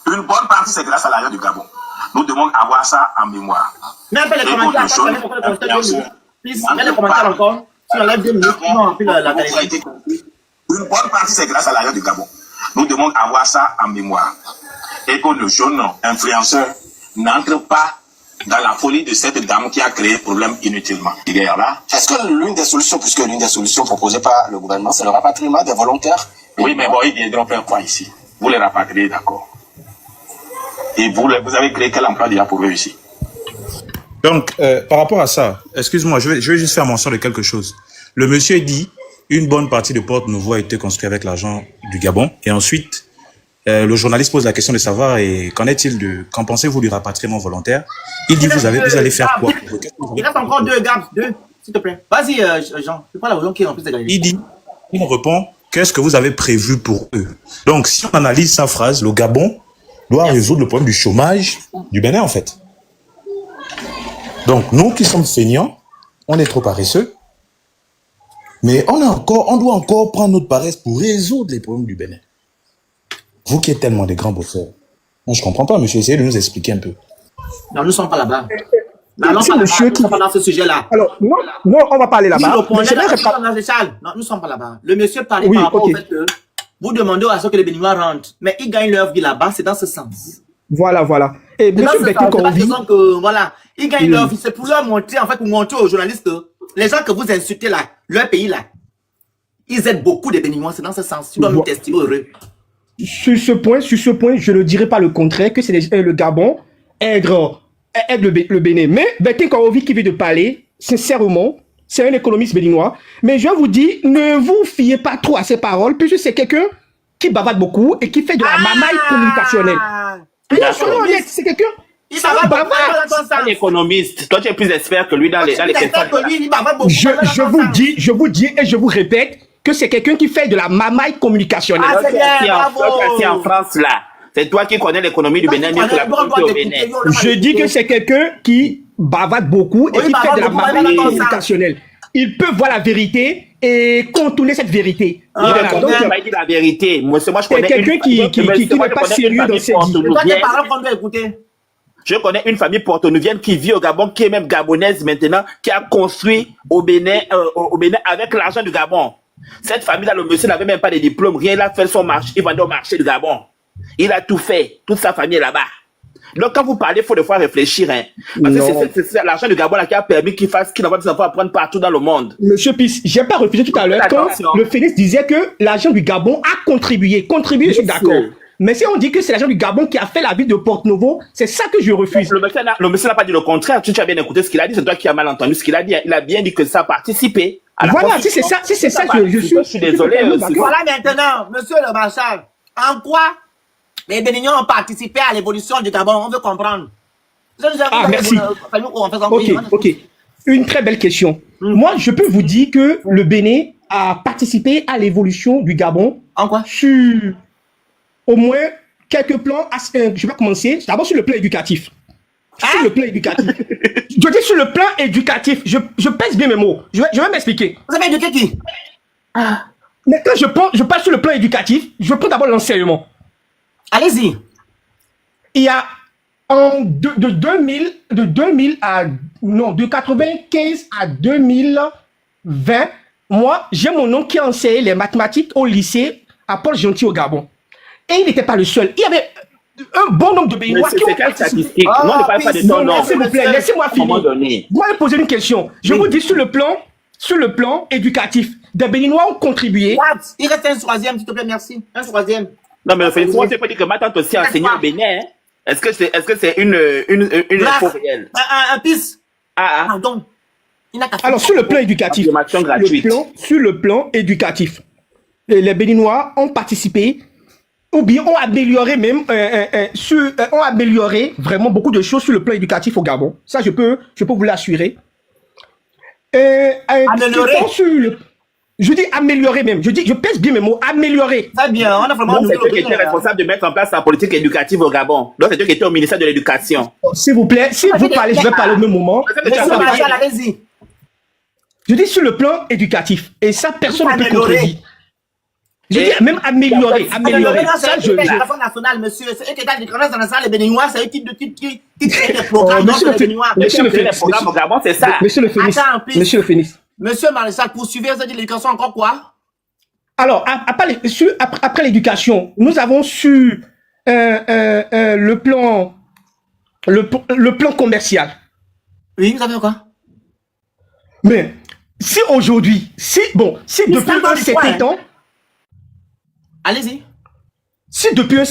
Une bonne partie, c'est grâce à l'argent du Gabon. Nous devons avoir ça en mémoire. Mets un peu les commentaires. Mets les commentaires encore. Si on lève 2 minutes, on remplit la galerie. Une bonne partie, c'est grâce à l'argent du Gabon. Nous devons avoir ça en mémoire. Et que le jeune influenceur n'entre pas dans la folie de cette dame qui a créé le problème inutilement. Là. Est-ce que l'une des solutions, puisque l'une des solutions proposées par le gouvernement, c'est le rapatriement des volontaires? Oui, mais bon, ils viendront faire quoi ici? Vous les rapatriez, d'accord. Et vous avez créé quel emploi déjà pour eux ici? Donc, par rapport à ça, excuse-moi, je vais juste faire mention de quelque chose. Le monsieur dit, une bonne partie de Porte Nouveau a été construite avec l'argent du Gabon. Et ensuite, le journaliste pose la question de savoir, qu'en est-il qu'en pensez-vous du rapatriement volontaire? Il dit, vous allez faire quoi? Il reste encore 2 gars, 2, s'il te plaît. Vas-y, Jean, c'est pas la raison qui est en plus de galerie. Il répond, qu'est-ce que vous avez prévu pour eux? Donc, si on analyse sa phrase, le Gabon doit résoudre le problème du chômage du Bénin, en fait. Donc, nous qui sommes feignants, on est trop paresseux, mais on doit encore prendre notre paresse pour résoudre les problèmes du Bénin. Vous qui êtes tellement des grands bosseurs. Moi, je comprends pas, monsieur, essayez de nous expliquer un peu. Non, nous ne sommes pas là-bas. Nous ne sommes pas dans ce sujet-là. Alors, non, on va parler là-bas. Non, nous ne sommes pas là-bas. Le monsieur parlait par rapport au fait que vous demandez à ce que les Béninois rentrent, mais ils gagnent leur vie là-bas, c'est dans ce sens. Voilà. Et monsieur Betty Corvi, voilà, ils gagnent leur vie, c'est pour leur montrer, en fait, pour montrer aux journalistes que les gens que vous insultez là, leur pays là, ils aident beaucoup des Béninois, c'est dans ce sens. Ils doivent nous tester heureux. Sur ce point, je ne dirais pas le contraire, que c'est le Gabon aide le Bénin. Mais Betty Corvi qui vient de parler, sincèrement, c'est un économiste béninois. Mais je vous dis, ne vous fiez pas trop à ses paroles, puisque c'est quelqu'un qui bavarde beaucoup et qui fait de la mamaille communicationnelle. C'est quelqu'un. Il bavard. Un économiste. Toi, tu es plus expert que lui dans les questions. Je vous dis et je vous répète que c'est quelqu'un qui fait de la mamaille communicationnelle. Ah, c'est bien, c'est en France, là. C'est toi qui connais l'économie du Bénin mieux que la communauté au Bénin. Je dis que c'est quelqu'un qui bavarde beaucoup et qui fait de la mamaille communicationnelle. Il peut voir la vérité et contourner cette vérité. Il a dit la vérité. Moi, je connais quelqu'un qui n'est pas sérieux dans ses dits. Je connais une famille porto-nouvienne qui vit au Gabon, qui est même gabonaise maintenant, qui a construit au Bénin avec l'argent du Gabon. Cette famille-là, le monsieur n'avait même pas de diplôme, rien. Il a fait son marché, il vendait au marché du Gabon. Il a tout fait. Toute sa famille est là-bas. Donc, quand vous parlez, il faut des fois réfléchir. Hein. Parce que c'est l'argent du Gabon là, qui a permis qu'il envoie des enfants apprendre partout dans le monde. Monsieur Piss, j'ai pas réfléchi tout à l'heure quand le Félix disait que l'argent du Gabon a contribué. Je suis d'accord. Mais si on dit que c'est l'argent du Gabon qui a fait la vie de Porte Nouveau, c'est ça que je refuse. Le monsieur n'a pas dit le contraire. Tu as bien écouté ce qu'il a dit. C'est toi qui as mal entendu ce qu'il a dit. Il a bien dit que ça a participé. Voilà, si c'est ça, je suis désolé. Voilà maintenant, monsieur le marshal. En quoi les Béninois ont participé à l'évolution du Gabon? On veut comprendre. Merci. Ok. Une très belle question. Moi, je peux vous dire que le Bénin a participé à l'évolution du Gabon. En quoi? Sur au moins quelques plans. Je vais commencer. D'abord sur le plan éducatif. Sur le plan éducatif. Je dis sur le plan éducatif. Je pèse bien mes mots. Je vais m'expliquer. Vous avez éduqué qui? Mais quand je parle sur le plan éducatif, je prends d'abord l'enseignement. Allez-y. Il y a de 95 à 2020, moi, j'ai mon oncle qui enseignait les mathématiques au lycée à Paul-Gentil au Gabon. Et il n'était pas le seul. Il y avait un bon nombre de Béninois Monsieur, qui c'est ont quelle participé. statistique? Non, ne parle pas de Non, ton non, nom. s'il vous plaît, laissez-moi À un moment finir. donné. Moi, je vais poser une question. Je vous dis sur le plan éducatif, des Béninois ont contribué. What? Il reste un troisième, s'il te plaît, merci. Un troisième. Non, mais Félix, moi, je peux dire que ma tante aussi a enseigné au Bénin. Hein. Est-ce que c'est une info réelle? Un pisse. Ah, Pardon. Il n'a qu'à faire. Alors, sur le plan éducatif, Affirmation gratuite. sur le plan éducatif, les Béninois ont participé, ou bien ont amélioré même, ont amélioré vraiment beaucoup de choses sur le plan éducatif au Gabon. Ça, je peux vous l'assurer. Améliorer. Je dis améliorer même. Je pèse bien mes mots. Améliorer. Très bien, on a vraiment Donc, c'est eux qui étaient responsables de mettre en place la politique éducative au Gabon. Donc, c'est eux qui étaient au ministère de l'Éducation. S'il vous plaît, si vous parlez, je vais parler au même moment. Monsieur Maréchal, allez-y. Je dis sur le plan éducatif. Et ça, personne ne peut Améliorer. contredire. Je dis même améliorer. Améliorer. Ça, C'est l'éducation nationale, monsieur. C'est eux qui étaient l'éducation nationale, les Béninois, c'est eux qui créent des programmes. Donc, Monsieur les Béninois. Monsieur le Les Phénix. programmes au Gabon, c'est ça. Monsieur le Phénix. Attends, please. Monsieur le Phénix. Monsieur Maréchal, poursuivez, vous avez dit l'éducation encore quoi? Alors, après l'éducation, nous avons su le plan commercial. Oui, vous avez quoi? Mais si aujourd'hui, si depuis un certain temps, Allez-y. si depuis un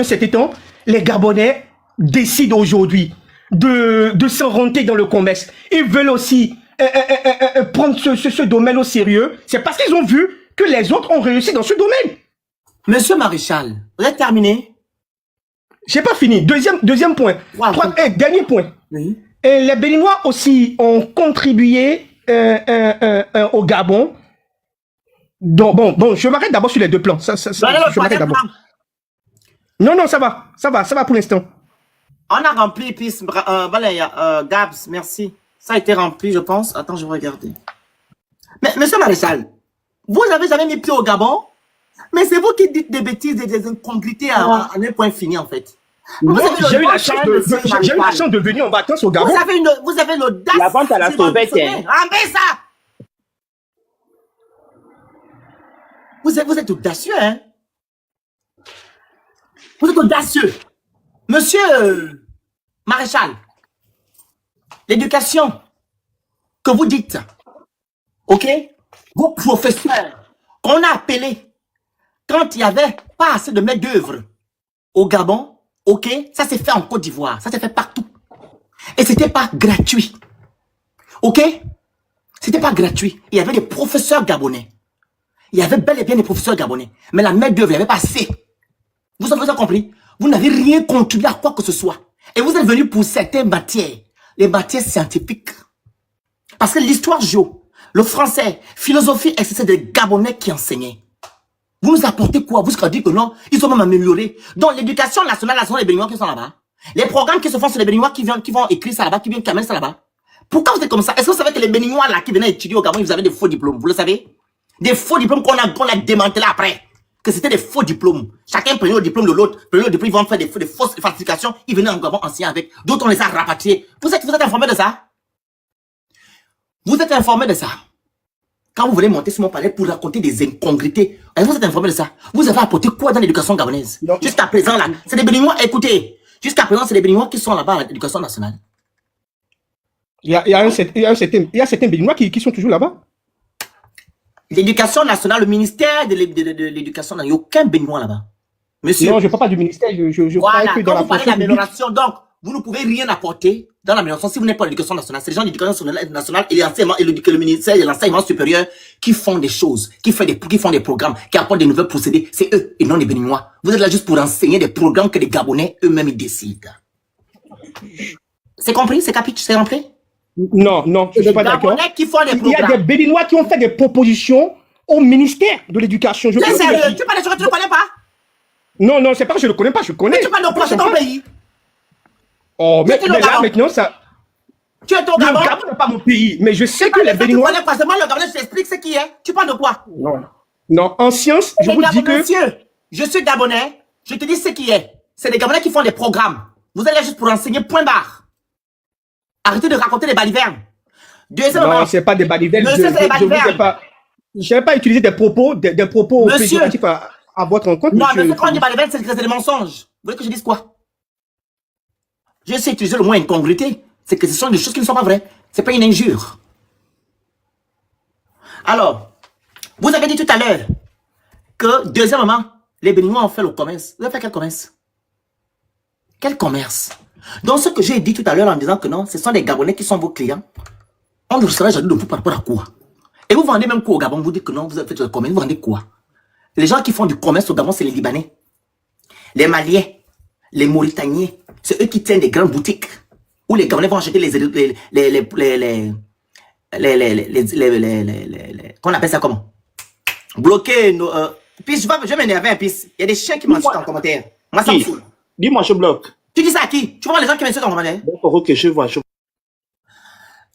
certain temps, les Gabonais décident aujourd'hui de s'orienter dans le commerce, ils veulent aussi prendre ce domaine au sérieux, c'est parce qu'ils ont vu que les autres ont réussi dans ce domaine. Monsieur Maréchal, vous êtes terminé? J'ai pas fini. Deuxième point. Wow. Dernier point. Oui. Et les Béninois aussi ont contribué au Gabon. Donc, bon, je m'arrête d'abord sur les deux plans. Je m'arrête d'abord. Non, ça va pour l'instant. On a rempli, puis, Gabs, merci. Ça a été rempli, je pense. Attends, je vais regarder. Mais, monsieur Maréchal, vous avez jamais mis pied au Gabon? Mais c'est vous qui dites des bêtises et des incongruités à un point fini, en fait. Non, j'ai eu la chance de venir en vacances au Gabon. Vous avez l'audace. La vente à la sauvette, hein. Rambez ça! Vous êtes audacieux, hein? Vous êtes audacieux. Monsieur Maréchal, l'éducation que vous dites, ok? Vos professeurs qu'on a appelés quand il n'y avait pas assez de main-d'œuvre au Gabon, ok? Ça s'est fait en Côte d'Ivoire, ça s'est fait partout. Et c'était pas gratuit. Ok? C'était pas gratuit. Il y avait des professeurs gabonais. Il y avait bel et bien des professeurs gabonais. Mais la main-d'œuvre, il n'y avait pas assez. Vous avez compris? Vous n'avez rien contribué à quoi que ce soit. Et vous êtes venu pour certaines matières, les matières scientifiques. Parce que l'histoire géo, le français, philosophie, c'est des Gabonais qui enseignaient. Vous nous apportez quoi? Vous avez dit que non, ils ont même amélioré. Donc l'éducation nationale, ce sont les Béninois qui sont là-bas. Les programmes qui se font sur les Béninois qui vont écrire ça là-bas, qui viennent amener ça là-bas. Pourquoi vous êtes comme ça? Est-ce que vous savez que les Béninois là qui venaient étudier au Gabon, ils avaient des faux diplômes? Vous le savez? Des faux diplômes qu'on a démantelés après. Que c'était des faux diplômes. Chacun prenait le diplôme de l'autre, prenait le diplôme, ils vont faire des fausses falsifications, ils venaient en Gabon enseigner avec. D'autres on les a rapatriés. Vous êtes informés de ça? Vous êtes informés de ça? Quand vous voulez monter sur mon palais pour raconter des incongruités, vous êtes informé de ça? Vous avez apporté quoi dans l'éducation gabonaise? Jusqu'à présent, là, c'est des Béninois, écoutez, jusqu'à présent, c'est des Béninois qui sont là-bas à l'éducation nationale. Il y a certains Béninois qui sont toujours là-bas. L'éducation nationale, le ministère de l'éducation, il n'y a aucun Béninois là-bas. Monsieur. Non, je ne parle pas du ministère, je voilà, parle que dans quand la vous parlez d'amélioration, donc, vous ne pouvez rien apporter dans l'amélioration si vous n'êtes pas l'éducation nationale. C'est les gens de l'éducation nationale et le ministère de l'enseignement supérieur qui font des choses, qui font des programmes, qui apportent des nouvelles procédés. C'est eux et non les Béninois. Vous êtes là juste pour enseigner des programmes que les Gabonais eux-mêmes ils décident. C'est compris? C'est capiche? C'est rentré? Non, je ne suis pas d'accord. Qui font des Il y a des Béninois qui ont fait des propositions au ministère de l'éducation. Tu parles de choses que tu ne connais pas? Non, c'est pas que je ne le connais pas, je connais. Mais tu parles de quoi? C'est ton pays. Oh, mais là, maintenant, ça... Tu es ton Gabon? Le Gabon n'est pas mon pays, mais je sais que les Béninois... Tu connais pas seulement le Gabon, je t'explique ce qui est. Tu parles de quoi? Non, en science, je vous dis que... Monsieur, je suis Gabonais, je te dis ce qui est. C'est les Gabonais qui font des programmes. Vous allez juste pour enseigner, point barre. Arrêtez de raconter des balivernes. Non, c'est pas des balivernes. Je n'ai pas utilisé des propos péjoratifs à votre encontre. Non, mais quand on dit balivernes, c'est des mensonges. voulez que je dise quoi? Je sais utiliser le mot incongruité. C'est que ce sont des choses qui ne sont pas vraies. Ce n'est pas une injure. Alors, vous avez dit tout à l'heure que, deuxièmement, les Béninois ont fait le commerce. Vous avez fait quel commerce? Quel commerce? Donc, ce que j'ai dit tout à l'heure en disant que non, ce sont les Gabonais qui sont vos clients. On ne sera jamais de vous par rapport à quoi? Et vous vendez même quoi au Gabon? Vous dites que non, vous avez fait du commerce. Vous vendez quoi? Les gens qui font du commerce au Gabon, c'est les Libanais, les Maliens, les Mauritaniens. C'est eux qui tiennent des grandes boutiques où les Gabonais vont acheter qu'on appelle ça comment? Bloquer nos... Puis je vais m'énerver un pisse. Il y a des chiens qui m'insultent en commentaire. Moi, ça me fout. Dis-moi, je bloque. Tu dis ça à qui? Tu vois les gens qui m'insultent en commentaire? D'accord, ok, je vois.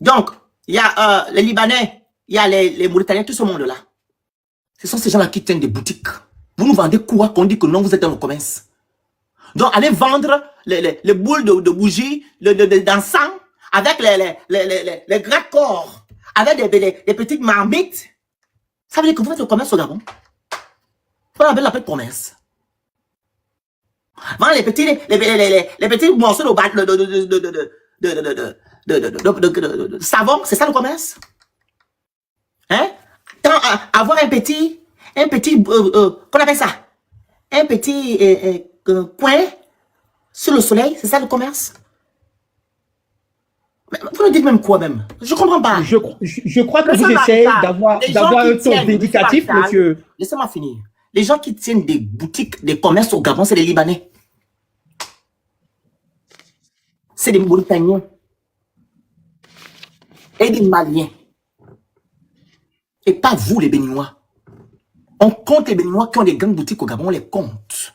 Donc, il y a les Libanais, il y a les Mauritaniens, tout ce monde-là. Ce sont ces gens-là qui tiennent des boutiques. Vous nous vendez quoi qu'on dit que non, vous êtes dans le commerce? Donc, allez vendre les boules de bougies, d'encens, avec les gras corps, avec des petites marmites. Ça veut dire que vous faites le commerce au Gabon. Vous appelez la commerce. Vendre les petits morceaux de savon, c'est ça le commerce? Hein? Avoir un petit, qu'on appelle ça? Un petit coin sur le soleil, c'est ça le commerce? Mais vous nous dites même quoi même? Je comprends pas. Je crois que vous essayez d'avoir un ton vindicatif, monsieur. Laissez-moi finir. Les gens qui tiennent des boutiques, des commerces au Gabon, c'est les Libanais. C'est des Mauritaniens. Et des Maliens. Et pas vous, les Béninois. On compte les Béninois qui ont des grandes boutiques au Gabon, on les compte.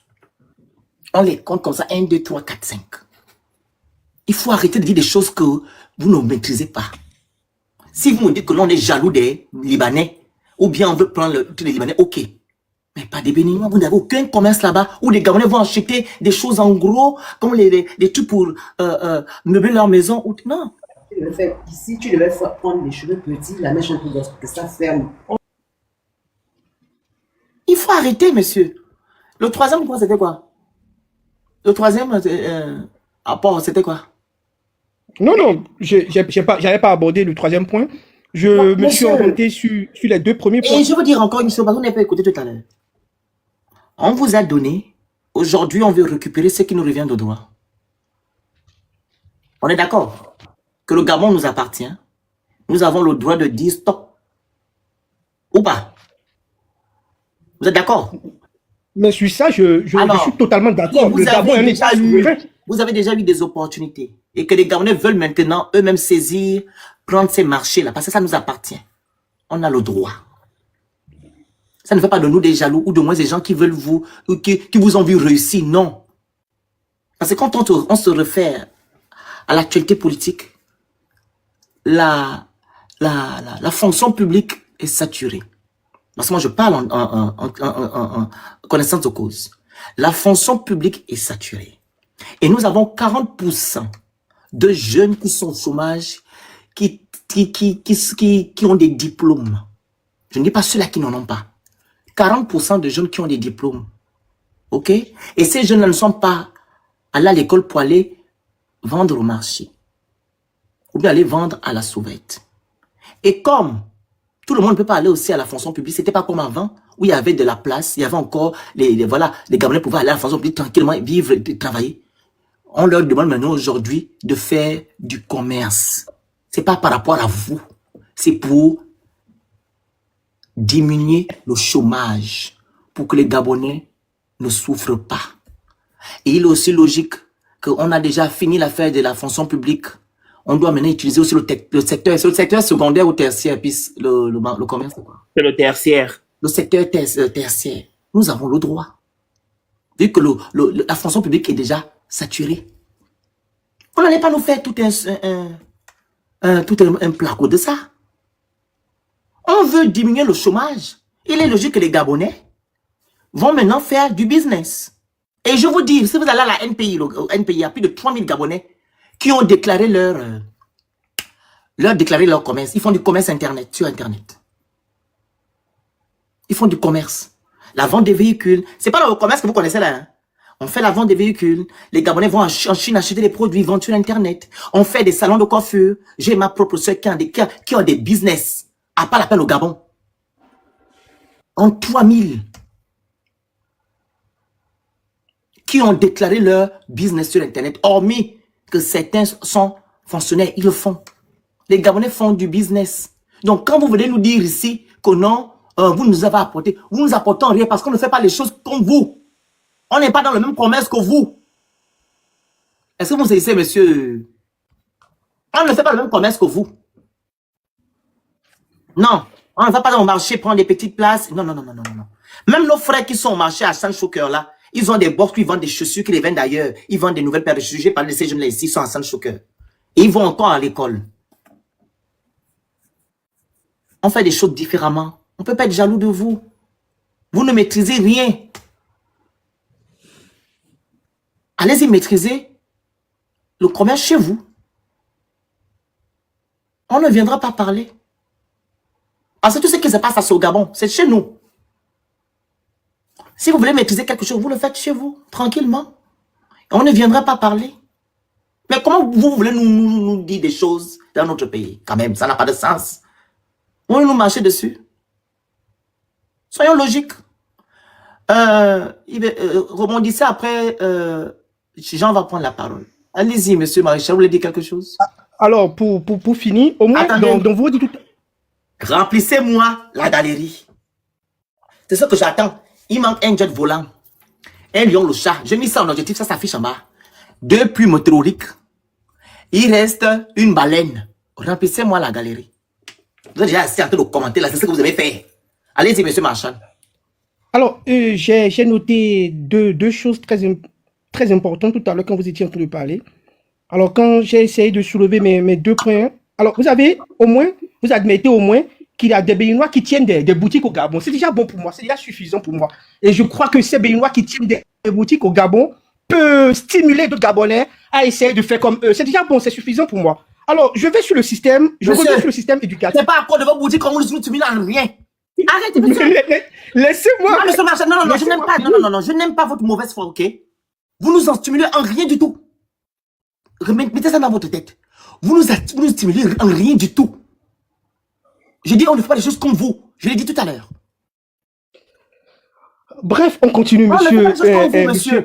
On les compte comme ça, 1, 2, 3, 4, 5. Il faut arrêter de dire des choses que vous ne maîtrisez pas. Si vous me dites que l'on est jaloux des Libanais, ou bien on veut prendre tous les Libanais, ok. Mais pas des Béninois, vous n'avez aucun commerce là-bas où les Gabonais vont acheter des choses en gros, comme des trucs pour meubler leur maison. Ou, non. Ici, tu devais prendre les cheveux petits, la mèche un peu grosse, pour que ça ferme. Il faut arrêter, monsieur. Le troisième point, c'était quoi? Le troisième apport, c'était quoi? Non, j'avais pas abordé le troisième point. Je me suis orienté sur les deux premiers points. Et je veux dire encore une chose, parce qu'on n'a pas écouté tout à l'heure. On vous a donné, aujourd'hui, on veut récupérer ce qui nous revient de droit. On est d'accord que le Gabon nous appartient. Nous avons le droit de dire stop. Ou pas? Vous êtes d'accord? Mais sur ça, je suis totalement d'accord. Le Gabon est un État souverain. Vous avez déjà eu des opportunités et que les Gabonais veulent maintenant eux-mêmes saisir, prendre ces marchés-là, parce que ça nous appartient. On a le droit. Ça ne fait pas de nous des jaloux ou de moins des gens qui veulent vous, ou qui vous ont vu réussir, non. Parce que quand on se réfère à l'actualité politique, la fonction publique est saturée. Parce que moi je parle en connaissance de cause. La fonction publique est saturée. Et nous avons 40% de jeunes qui sont au chômage, qui ont des diplômes. Je ne dis pas ceux-là qui n'en ont pas. 40% de jeunes qui ont des diplômes. OK? Et ces jeunes-là ne sont pas allés à l'école pour aller vendre au marché. Ou bien aller vendre à la sauvette. Et comme tout le monde ne peut pas aller aussi à la fonction publique, c'était pas comme avant, où il y avait de la place, il y avait encore, les Gabonais pouvaient aller à la fonction publique tranquillement, vivre et travailler. On leur demande maintenant aujourd'hui de faire du commerce. C'est pas par rapport à vous. C'est pour diminuer le chômage, pour que les Gabonais ne souffrent pas. Et il est aussi logique qu'on a déjà fini l'affaire de la fonction publique. On doit maintenant utiliser aussi le secteur secondaire ou tertiaire, puis le commerce. C'est le tertiaire. Le secteur tertiaire. Nous avons le droit. Vu que la fonction publique est déjà saturée. On n'allait pas nous faire tout un placo de ça. On veut diminuer le chômage. Il est logique que les Gabonais vont maintenant faire du business. Et je vous dis, si vous allez à la NPI, il y a plus de 3000 Gabonais qui ont déclaré leur commerce. Ils font du commerce Internet, sur Internet. Ils font du commerce. La vente des véhicules. C'est pas le commerce que vous connaissez là. Hein. On fait la vente des véhicules. Les Gabonais vont en Chine acheter des produits vendus sur Internet. On fait des salons de coiffure. J'ai ma propre soeur qui ont des business. À pas l'appel au Gabon. En 3000. Qui ont déclaré leur business sur Internet. Hormis que certains sont fonctionnaires, ils le font. Les Gabonais font du business. Donc, quand vous venez nous dire ici que non, vous nous avez apporté, vous nous apportez rien parce qu'on ne fait pas les choses comme vous. On n'est pas dans le même commerce que vous. Est-ce que vous saisissez, monsieur? On ne fait pas le même commerce que vous. Non. On ne va pas dans le marché prendre des petites places. Non, non, non, non, non, non. Même nos frères qui sont au marché à Saint-Choqueur là, ils ont des box, ils vendent des chaussures qui les vendent d'ailleurs. Ils vendent des nouvelles paires de chaussures. J'ai parlé de ces jeunes-là ici, ils sont à Saint-Choqueur. Et ils vont encore à l'école. On fait des choses différemment. On ne peut pas être jaloux de vous. Vous ne maîtrisez rien. Allez-y maîtriser le commerce chez vous. On ne viendra pas parler. Parce que tout ce qui se passe au Gabon, c'est chez nous. Si vous voulez maîtriser quelque chose, vous le faites chez vous, tranquillement. Et on ne viendra pas parler. Mais comment vous voulez nous dire des choses dans notre pays? Quand même, ça n'a pas de sens. Vous voulez nous marcher dessus? Soyons logiques. Rebondissez après, Jean va prendre la parole. Allez-y, monsieur Maréchal, vous voulez dire quelque chose? Alors, pour finir, au moins, Attendez. dans vos tout. Remplissez-moi la galerie. C'est ce que j'attends. Il manque un jet volant, un lion, le chat. J'ai mis ça en objectif, ça s'affiche en bas. 2 plumes météoriques. Il reste une baleine. Remplissez-moi la galerie. Vous êtes déjà assez en train de commenter là, c'est ce que vous avez fait. Allez-y, monsieur Marchand. Alors, j'ai noté deux choses très importantes tout à l'heure quand vous étiez en train de parler. Alors, quand j'ai essayé de soulever mes 2 points, alors vous avez au moins, vous admettez au moins qu'il y a des Béninois qui tiennent des boutiques au Gabon. C'est déjà bon pour moi, c'est déjà suffisant pour moi. Et je crois que ces Béninois qui tiennent des boutiques au Gabon peuvent stimuler d'autres Gabonais à essayer de faire comme eux. C'est déjà bon, c'est suffisant pour moi. Alors, je vais sur le système, reviens sur le système éducatif. C'est pas à cause de vos boutiques qu'on vous dit en rien. Arrêtez, monsieur. Laissez-moi. Non, monsieur Marchand, non, je n'aime pas. Non, je n'aime pas votre mauvaise foi, ok? Vous nous en stimulez en rien du tout. Mettez ça dans votre tête. Vous nous stimulez en rien du tout. J'ai dit on ne fait pas les choses comme vous. Je l'ai dit tout à l'heure. Bref, on continue, monsieur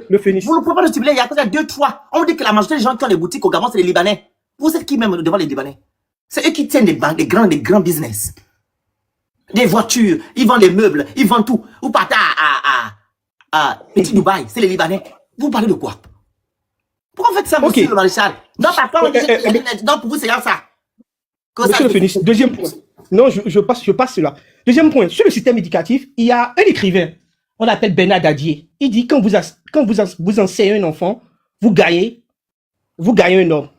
Le Phénix. Vous ne pouvez pas nous stimuler, il y a 2-3. On dit que la majorité des gens qui ont des boutiques au Gabon, c'est les Libanais. Vous êtes qui même devant les Libanais? C'est eux qui tiennent des banques, des grands business. Des voitures, ils vendent des meubles, ils vendent tout. Vous partez à Petit Dubaï, c'est les Libanais. Vous parlez de quoi? Pourquoi vous faites ça, monsieur le maréchal? Non, non, pour vous, c'est ça. Monsieur Le Phénix, deuxième point. Non, je passe là. Deuxième point, sur le système éducatif, il y a un écrivain, on l'appelle Bernard Dadier. Il dit, quand vous enseignez un enfant, vous gagnez un homme.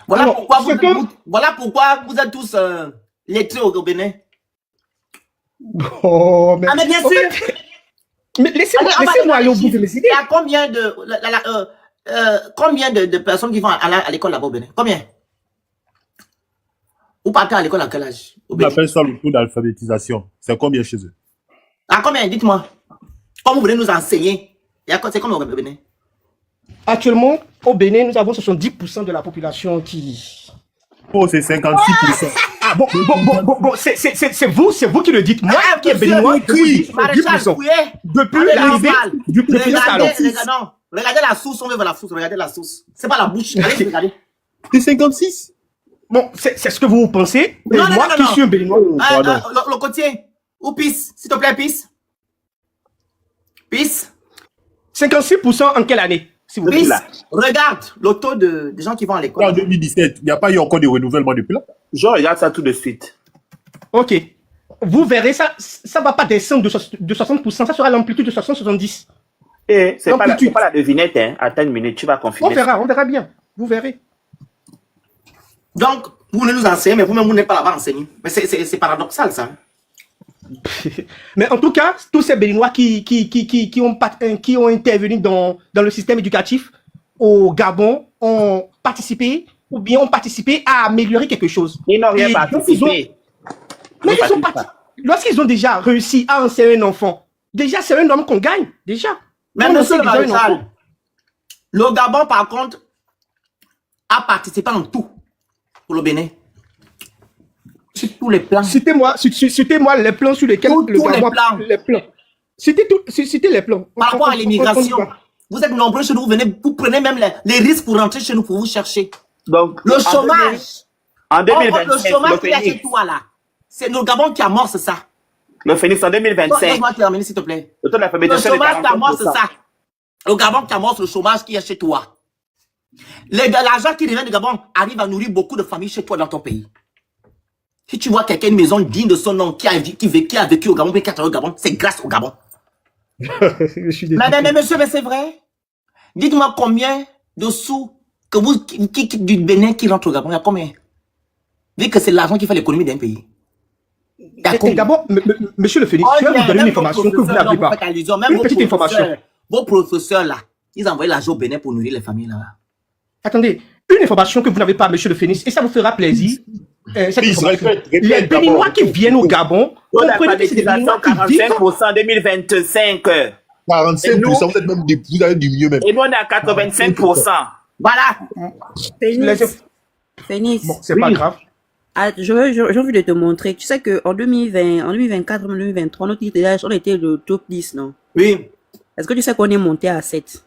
Voilà, alors, voilà pourquoi vous êtes tous lettrés au Bénin. Oh, mais... Ah, mais bien sûr. Mais laissez-moi aller au bout de mes idées. Il y a combien de personnes qui vont à l'école là-bas au Bénin? Combien? Vous partez à l'école à quel âge? On appelle ça le taux d'alphabétisation. C'est combien chez eux? À combien? Dites-moi. Comme vous voulez nous enseigner. C'est combien au Bénin? Actuellement, au Bénin, nous avons 70% de la population qui... Oh, c'est 56%. Ah bon, c'est vous qui le dites. Moi, qui est béninois, Depuis l'arrivée du salon. Non, regardez la source, on veut voir la source, regardez la source. C'est pas la bouche, allez, regardez. C'est 56. Bon, c'est ce que vous pensez. Non, moi qui suis un béninois. Le côtier, ou pisse, s'il te plaît, pisse. Pisse. 56% en quelle année? Pisse. Regarde le taux de gens qui vont à l'école. En 2017, il n'y a pas eu encore de renouvellement depuis là. Je regarde ça tout de suite. Ok. Vous verrez, ça ne va pas descendre de 60%, ça sera l'amplitude de 60-70. Eh, c'est pas la devinette, hein. Attends une minute, tu vas confirmer. On verra bien. Vous verrez. Donc, vous voulez nous enseigner, mais vous-même, vous n'êtes pas là-bas enseigné. Mais c'est paradoxal, ça. Mais en tout cas, tous ces Béninois qui ont intervenu dans le système éducatif au Gabon ont participé à améliorer quelque chose. Ils n'ont rien participé. Lorsqu'ils ont déjà réussi à enseigner un enfant, déjà c'est un homme qu'on gagne, déjà. Mais On monsieur sait le qu'ils ont une maréchal, info. le Gabon, par contre, a participé en tout pour le Bénin. Sur tous les plans. Citez-moi les plans sur lesquels Tous le les Gabon... plans. Les plans. Citez les plans. Par rapport à On y l'immigration, va. vous êtes nombreux chez nous, vous prenez même les risques pour rentrer chez nous pour vous chercher. Donc, Le chômage. en Le 2025, chômage le qu'il y a chez Phoenix, toi là, c'est le Gabon qui amorce ça. en 2025, Laisse-moi terminer s'il te plaît. le taux Le d'alphabétisation est de chômage qui amorce 45%. ça. Le Gabon qui amorce le chômage qu'il y a chez toi. L'argent qui revient du Gabon arrive à nourrir beaucoup de familles chez toi dans ton pays. Si tu vois quelqu'un, une maison digne de son nom, qui a vécu au Gabon, qui a travaillé au Gabon, c'est grâce au Gabon. Je suis désolé. Mais monsieur, mais c'est vrai. Dites-moi combien de sous que vous, du Bénin qui rentre au Gabon, il y a combien? Vu que c'est l'argent qui fait l'économie d'un pays. Il y a combien? D'abord, monsieur le Phoenix, je vais vous donner une information que vous n'avez pas. Une petite information. Vos professeurs là, ils envoient l'argent au Bénin pour nourrir les familles là. Attendez, une information que vous n'avez pas, monsieur le Phoenix, et ça vous fera plaisir. Cette information. répète Les Béninois qui viennent au Gabon, Taux comprenez que c'est des d'alphabétisation Béninois qui vivent. 45% en 2025. 45%, vous êtes même vous avez du mieux même. Et nous, on est à 85%. Voilà. Phoenix, Bon, c'est pas grave. ah, j'ai envie de te montrer. Tu sais qu'en 2020, en 2024, en 2023, notre ITH, on était le top 10, non? Oui. Est-ce que tu sais qu'on est monté à 7?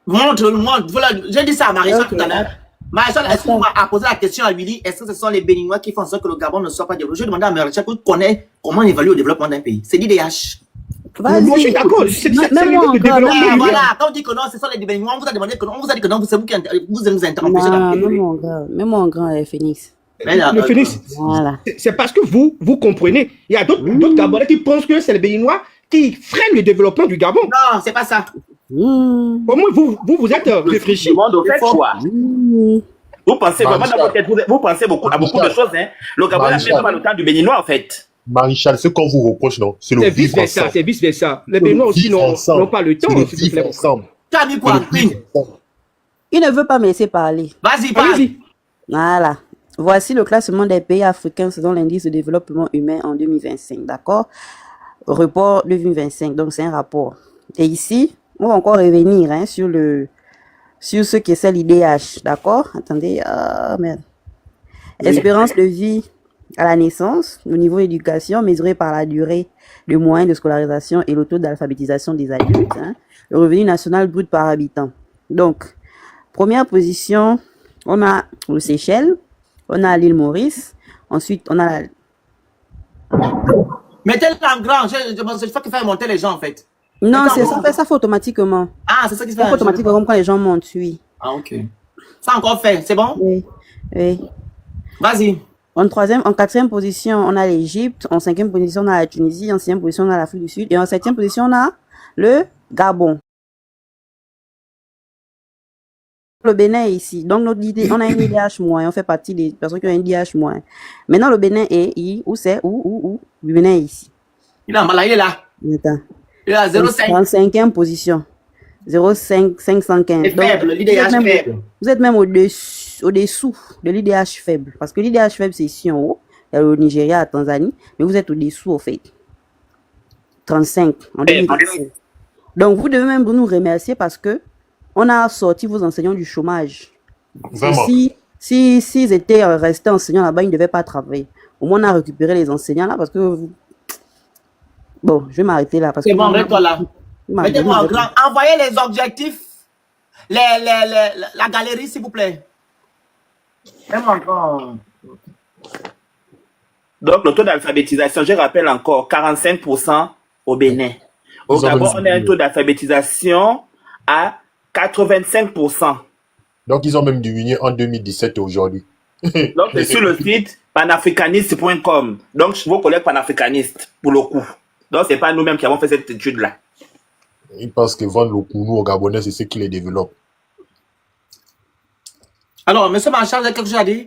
Montre-moi. Voilà, j'ai dit ça à Maréchal Ok. tout à l'heure. Maréchal, est-ce qu'on va poser la question à Willy, est-ce que ce sont les Béninois qui font en sorte que le Gabon ne soit pas développé? Je demandais à Maréchal qui connaît comment on évalue le développement d'un pays. C'est l'IDH. Moi, je suis d'accord. C'est le développement. Voilà, quand on dit que non, ce sont les Béninois, on vous a demandé que non, on vous a dit que non, c'est vous qui vous allez nous interrompre. Non, même mon grand Phoenix. Le Phoenix, Voilà. c'est parce que vous comprenez. Il y a d'autres Gabonais qui pensent que c'est les Béninois qui freinent le développement du Gabon. Non, c'est pas ça. Mmh. Au moins, vous êtes réfléchis. Demande au fait quoi. Vous pensez vraiment Maréchal. dans votre tête, vous pensez beaucoup, à beaucoup de Maréchal. choses. Hein. Le Gabon a Maréchal. fait pas le temps du Béninois en fait. Maréchal, ce qu'on vous reproche, non, c'est le C'est vivre vice-versa. ensemble. C'est vice-versa. Les C'est le Béninois aussi vivre ensemble. n'ont pas le temps. C'est le s'il te vivre plaît. ensemble. Tu as mis C'est quoi, le Queen? vivre ensemble. Il ne veut pas me laisser parler. Vas-y, parle. Allez-y. Voilà. Voici le classement des pays africains selon l'indice de développement humain en 2025. D'accord? Report 2025. Donc, c'est un rapport. Et ici, on va encore revenir hein, sur ce que c'est l'IDH. D'accord? Attendez. Ah, merde. Espérance de vie à la naissance, le niveau d'éducation mesuré par la durée de moyenne de scolarisation et le taux d'alphabétisation des adultes. Hein. Le revenu national brut par habitant. Donc, première position, on a le Seychelles, on a l'île Maurice, ensuite on a la... Mettez-le en grand. Je fais que faire monter les gens en fait. Non, Mettez en ça grand. fait automatiquement. Ah, c'est ça qui se Ça fait. fait automatiquement quand les gens montent, oui. Ah, ok. Ça encore fait, c'est bon? Oui, oui. Vas-y. En quatrième position, on a l'Égypte. En cinquième position, on a la Tunisie. En sixième position, on a l'Afrique du Sud. Et en septième position, on a le Gabon. Le Bénin est ici. Donc, on a un IDH moins. On fait partie des personnes qui ont un IDH moins. Maintenant, le Bénin est où c'est? Où? Le Bénin est ici. Il est en bas là, il est là. Attends. Il est à 0,5. En cinquième position. 0,515. C'est faible, l'IDH faible. Vous êtes même au-dessous de l'IDH faible. Parce que l'IDH faible, c'est ici en haut. Il y a le Nigeria, la Tanzanie. Mais vous êtes au-dessous, au fait. 35 en 2017. Donc, vous devez même nous remercier parce que on a sorti vos enseignants du chômage. Vraiment. S'ils étaient restés enseignants là-bas, ils ne devaient pas travailler. Au moins, on a récupéré les enseignants là parce que... Bon, je vais m'arrêter là. C'est bon, arrête-toi là. Mettez-moi en grand. Envoyez les objectifs. La galerie, s'il vous plaît. Mettez-moi en grand. Donc, le taux d'alphabétisation, je rappelle encore, 45% au Bénin. Au Gabon, on a un taux d'alphabétisation à 85%. Donc, ils ont même diminué en 2017 et aujourd'hui. Donc, c'est sur le site panafricaniste.com. Donc, vos collègues panafricanistes, pour le coup. Donc, c'est pas nous-mêmes qui avons fait cette étude-là. Ils pensent que vendre le kounou aux Gabonais, c'est ce qui les développe. Alors, monsieur Marchal, vous avez quelque chose à dire?